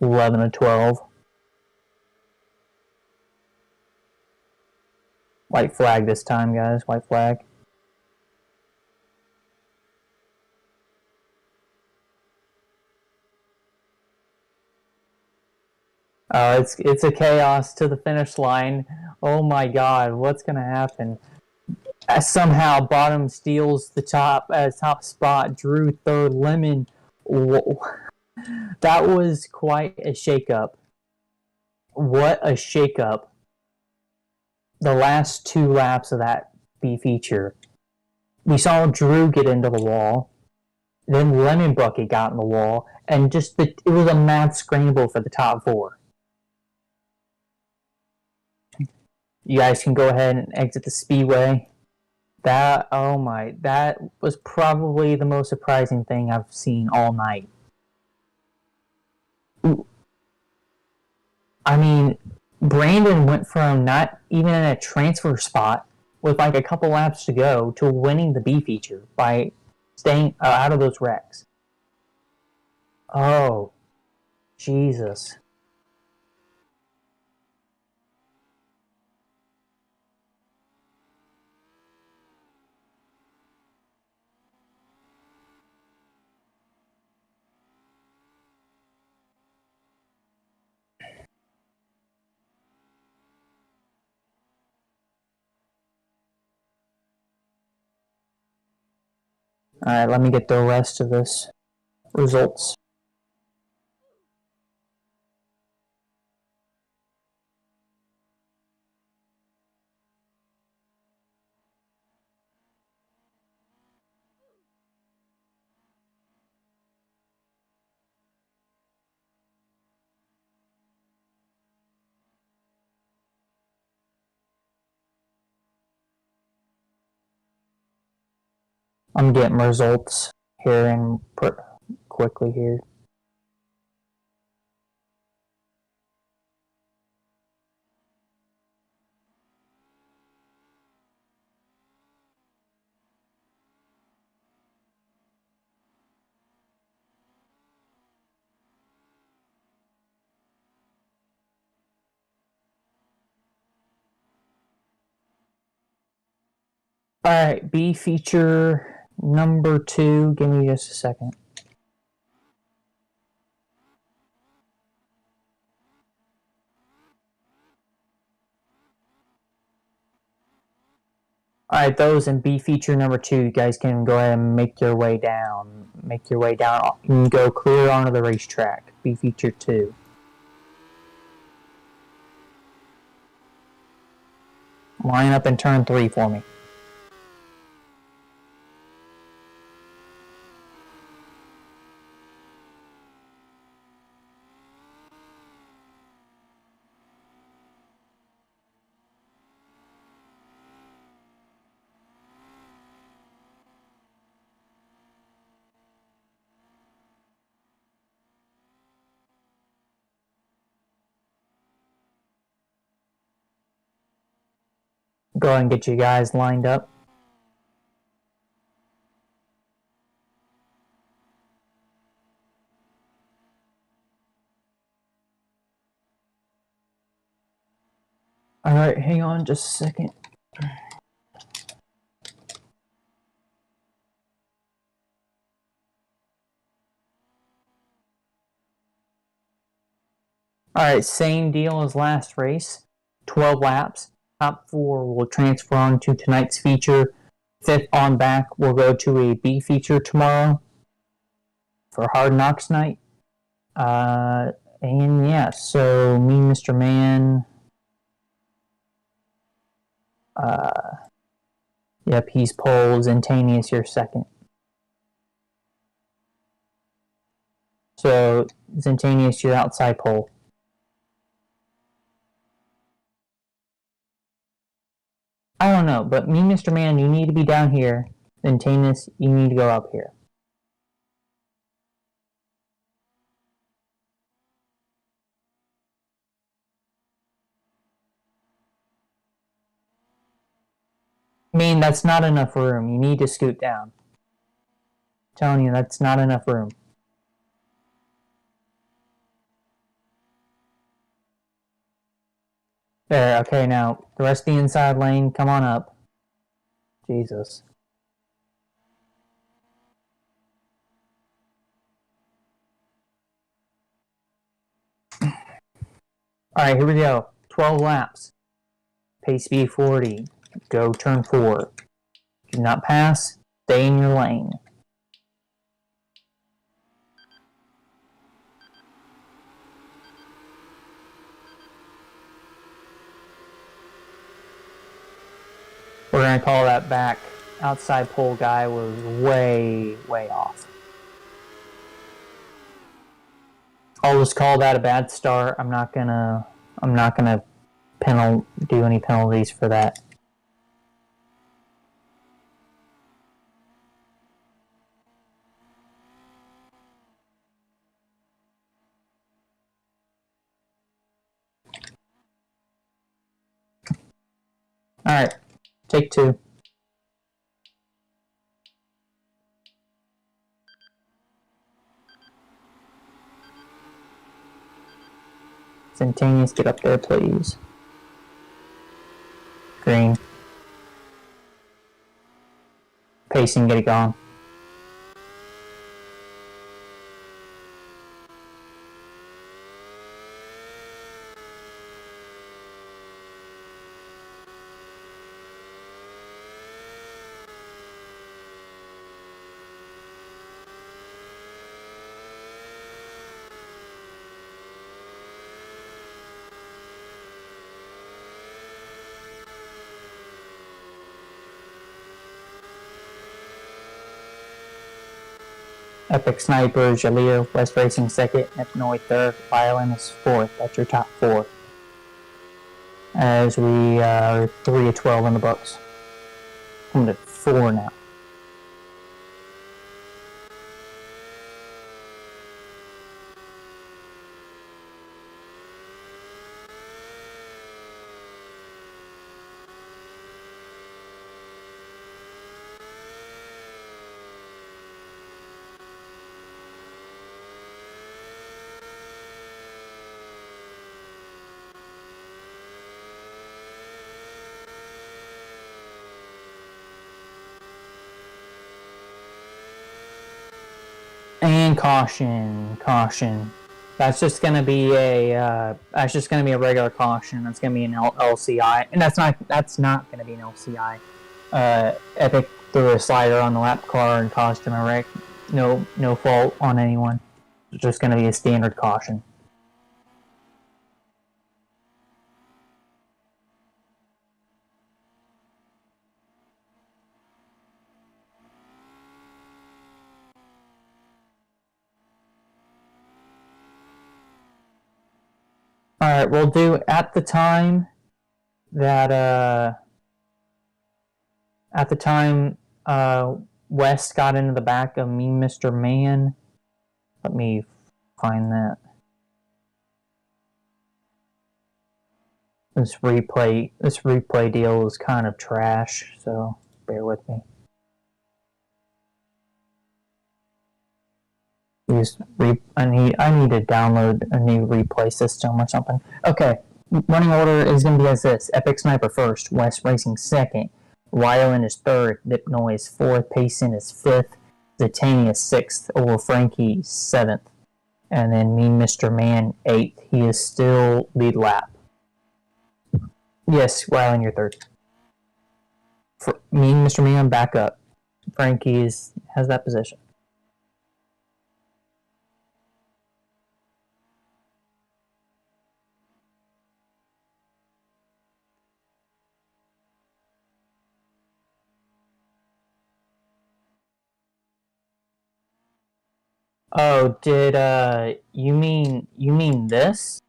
Eleven of 12. White flag this time, guys. White flag. It's a chaos to the finish line. Oh my God, what's gonna happen? Somehow, bottom steals the top spot. Drew third. Lemon. Whoa. That was quite a shakeup. What a shakeup! The last 2 laps of that B feature, we saw Drew get into the wall. Then Lemon Bucket got in the wall, and it was a mad scramble for the top 4. You guys can go ahead and exit the speedway. That was probably the most surprising thing I've seen all night. I mean, Brandon went from not even in a transfer spot with like a couple laps to go to winning the B feature by staying out of those wrecks. Oh, Jesus. Alright, let me get the rest of this results. I'm getting results here and quickly here. Alright, B feature number 2. Give me just a second. Alright, those in B feature number 2, you guys can go ahead and make your way down. Make your way down. You can go clear onto the racetrack. B feature 2. Line up in turn 3 for me. Go ahead and get you guys lined up. Alright, hang on just a second. Alright, same deal as last race. 12 laps. Top 4 will transfer on to tonight's feature. 5th on back will go to a B feature tomorrow for Hard Knocks night. And yeah, so me, Mr. Man. Yep, he's pole. Zentanius, you're second. So, Zentanius, you're outside pole. I don't know, but me, Mr. Man, you need to be down here. Zentanius, you need to go up here. I mean, that's not enough room. You need to scoot down. I'm telling you, that's not enough room. There, okay, now, the rest of the inside lane, come on up. Jesus. Alright, here we go. 12 laps. Pace speed 40. Go turn 4. Do not pass. Stay in your lane. We're going to call that back. Outside pole guy was way, way off. I'll just call that a bad start. I'm not gonna do any penalties for that. Alright, take 2. Zentanius, get up there, please. Green. Payson, get it gone. Epic Sniper, Jaleel, West Racing second, Epnoy third, Violin is 4th. That's your top 4. As we are 3 of 12 in the books. I'm at 4 now. And caution. That's just gonna be a regular caution. That's gonna be an LCI, and that's not gonna be an LCI. Epic threw a slider on the lap car and caused him a wreck. No fault on anyone. It's just gonna be a standard caution. Alright, we'll do at the time West got into the back of me, Mr. Man. Let me find that. This replay deal is kind of trash, so bear with me. I need to download a new replay system or something. Okay, running order is going to be as this: Epic Sniper first, West Racing second, Rylan is third, Nipnoy is fourth, Payson is fifth, Zatania is sixth, over Frankie seventh, and then Mean Mr. Man eighth. He is still lead lap. Yes, Rylan, you're third. Mean Mr. Man back up. Frankie has that position. Oh, did you mean this?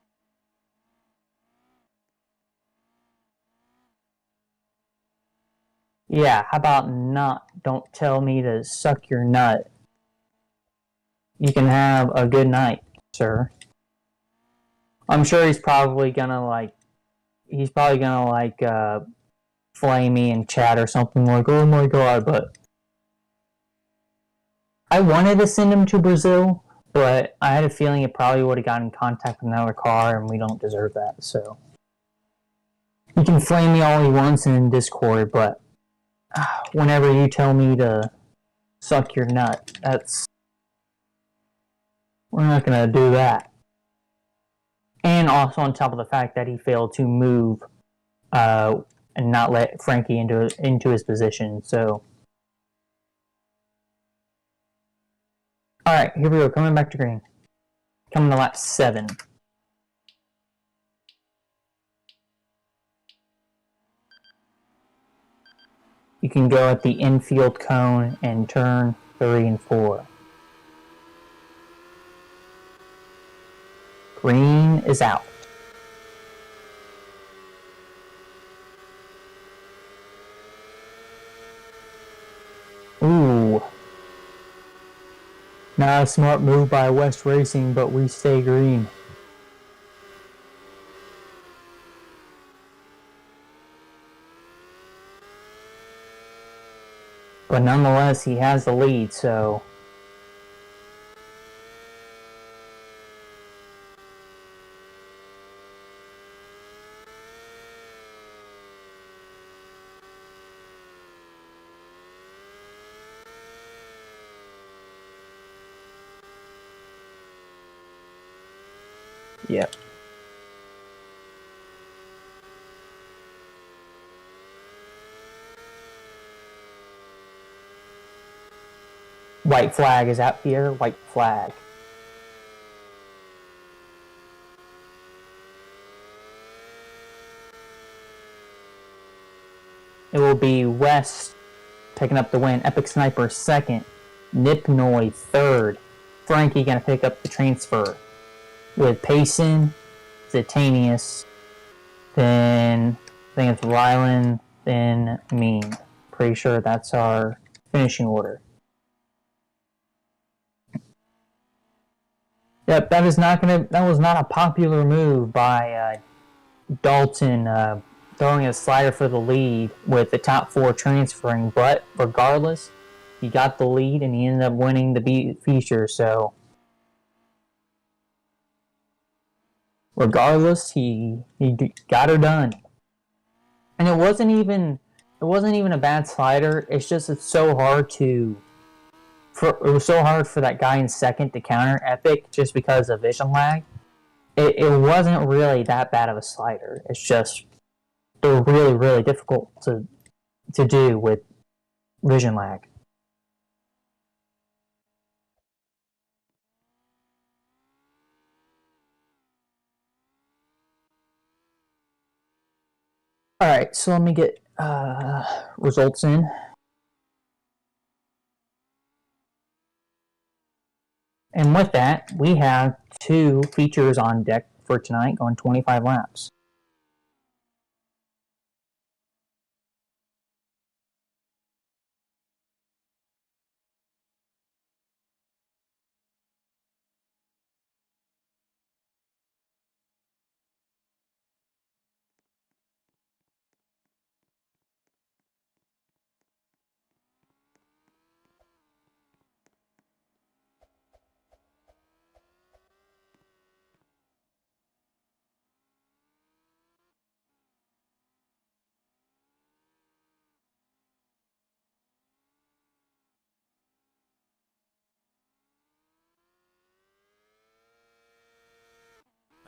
Yeah, how about not? Don't tell me to suck your nut. You can have a good night, sir. I'm sure he's probably gonna flame me in chat or something like, oh my god, but I wanted to send him to Brazil, but I had a feeling it probably would have gotten in contact with another car, and we don't deserve that, so. He can flame me all he wants in Discord, but whenever you tell me to suck your nut, we're not gonna do that. And also on top of the fact that he failed to move, and not let Frankie into his position, so. Alright, here we go, coming back to green. Coming to lap 7. You can go at the infield cone and turn 3 and 4. Green is out. Ooh. Not a smart move by West Racing, but we stay green. But nonetheless, he has the lead, so. Yep. White flag is out here. White flag. It will be West picking up the win. Epic Sniper second. Nipnoy third. Frankie gonna pick up the transfer. With Payson, Zatanius, then I think it's Rylan, then Mean. Pretty sure that's our finishing order. Yep, that was not a popular move by Dalton throwing a slider for the lead with the top 4 transferring, but regardless, he got the lead and he ended up winning the feature, so regardless, he got her done. And it wasn't even a bad slider. It's just it's so hard for it was so hard for that guy in second to counter Epic just because of vision lag. It wasn't really that bad of a slider. It's just they're really, really difficult to do with vision lag. Alright, so let me get results in. And with that, we have 2 features on deck for tonight, going 25 laps.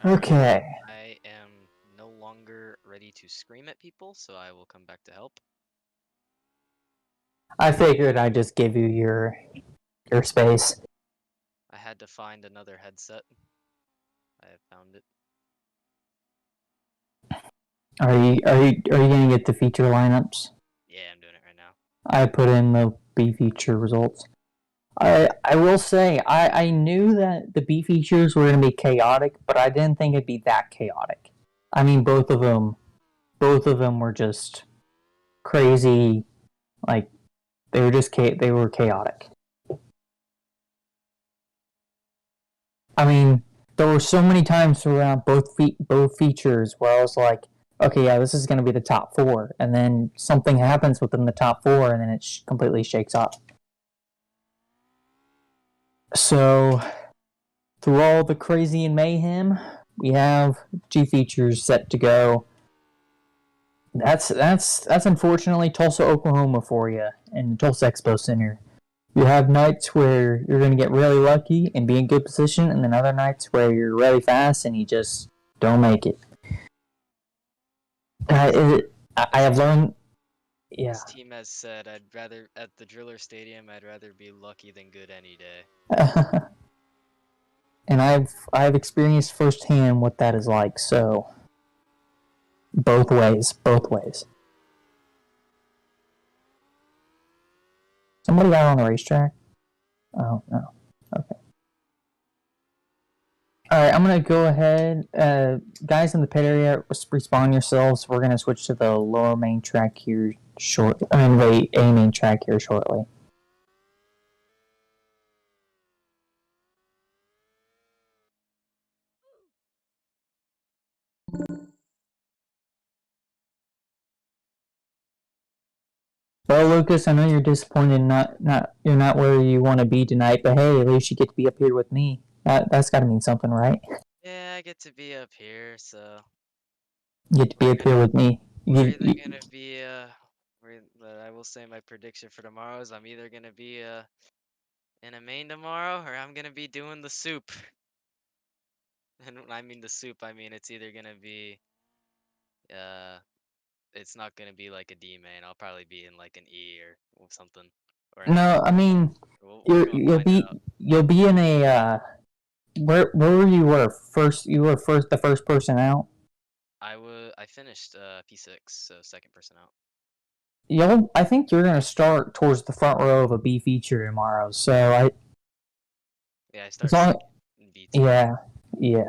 Okay. I am no longer ready to scream at people, so I will come back to help. I figured I'd just give you your space. I had to find another headset. I have found it. Are you gonna get the feature lineups? Yeah, I'm doing it right now. I put in the B feature results. I will say I knew that the B features were gonna be chaotic, but I didn't think it'd be that chaotic. I mean, both of them were just crazy. Like they were chaotic. I mean, there were so many times throughout both features where I was like, okay, yeah, this is going to be the top 4, and then something happens within the top 4, and then it completely shakes up. So, through all the crazy and mayhem, we have 2 features set to go. That's unfortunately Tulsa, Oklahoma for you, and Tulsa Expo Center. You have nights where you're going to get really lucky and be in good position, and then other nights where you're really fast and you just don't make it. I have learned. Yeah. This team has said, at the Driller Stadium, I'd rather be lucky than good any day. And I've experienced firsthand what that is like. So both ways. Somebody got on the racetrack? Oh, no. Okay. Alright, I'm going to go ahead. Guys in the pit area, respawn yourselves. We're going to switch to the lower main track here shortly. A main track here shortly. Well, Lucas, I know you're disappointed you're not where you want to be tonight, but hey, at least you get to be up here with me. That's got to mean something, right? Yeah, I get to be up here, so You get to be up here with me. we're either gonna be I will say my prediction for tomorrow is I'm either gonna be in a main tomorrow, or I'm gonna be doing the soup. And when I mean the soup, I mean it's either gonna be it's not gonna be like a D main. I'll probably be in like an E or something. Or No, I mean you'll be in a where were you were first? You were the first person out. I finished P6, so second person out. I think you're gonna start towards the front row of a B feature tomorrow. So I start in B2. Yeah.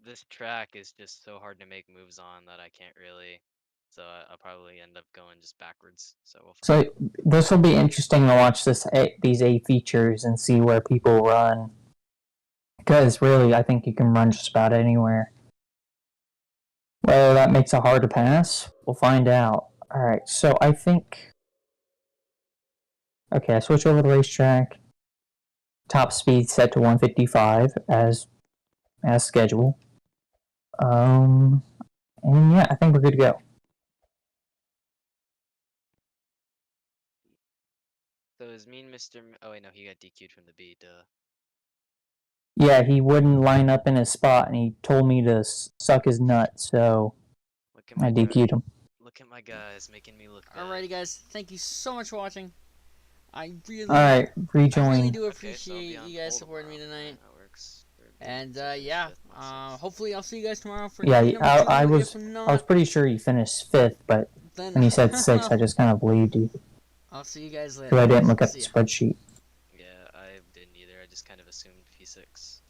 This track is just so hard to make moves on that I can't really. So I'll probably end up going just backwards. So this will be interesting to watch these A features and see where people run. Because really, I think you can run just about anywhere. Whether that makes it hard to pass, we'll find out. Alright, so I think... Okay, I switch over to the racetrack. Top speed set to 155 as scheduled. And yeah, I think we're good to go. So is mean Mr. Oh wait, no, he got DQ'd from the B. Duh. Yeah, he wouldn't line up in his spot, and he told me to suck his nut, so Look at I my guy. DQ'd him. Look at my guys making me look bad. Alrighty, guys. Thank you so much for watching. I really, Alright, I really rejoin. do Okay, so I'll be appreciate on you guys hold supporting me tomorrow. tonight. That works. And Second, yeah, fifth, my sixth. hopefully I'll see you guys tomorrow for Yeah, game number 2. I If was not, pretty sure he finished 5th, but then when he said 6th, I just kind of believed you. I'll see you guys later. Because I didn't look at See the ya. spreadsheet. Yeah, I didn't either. I just kind of assumed P6.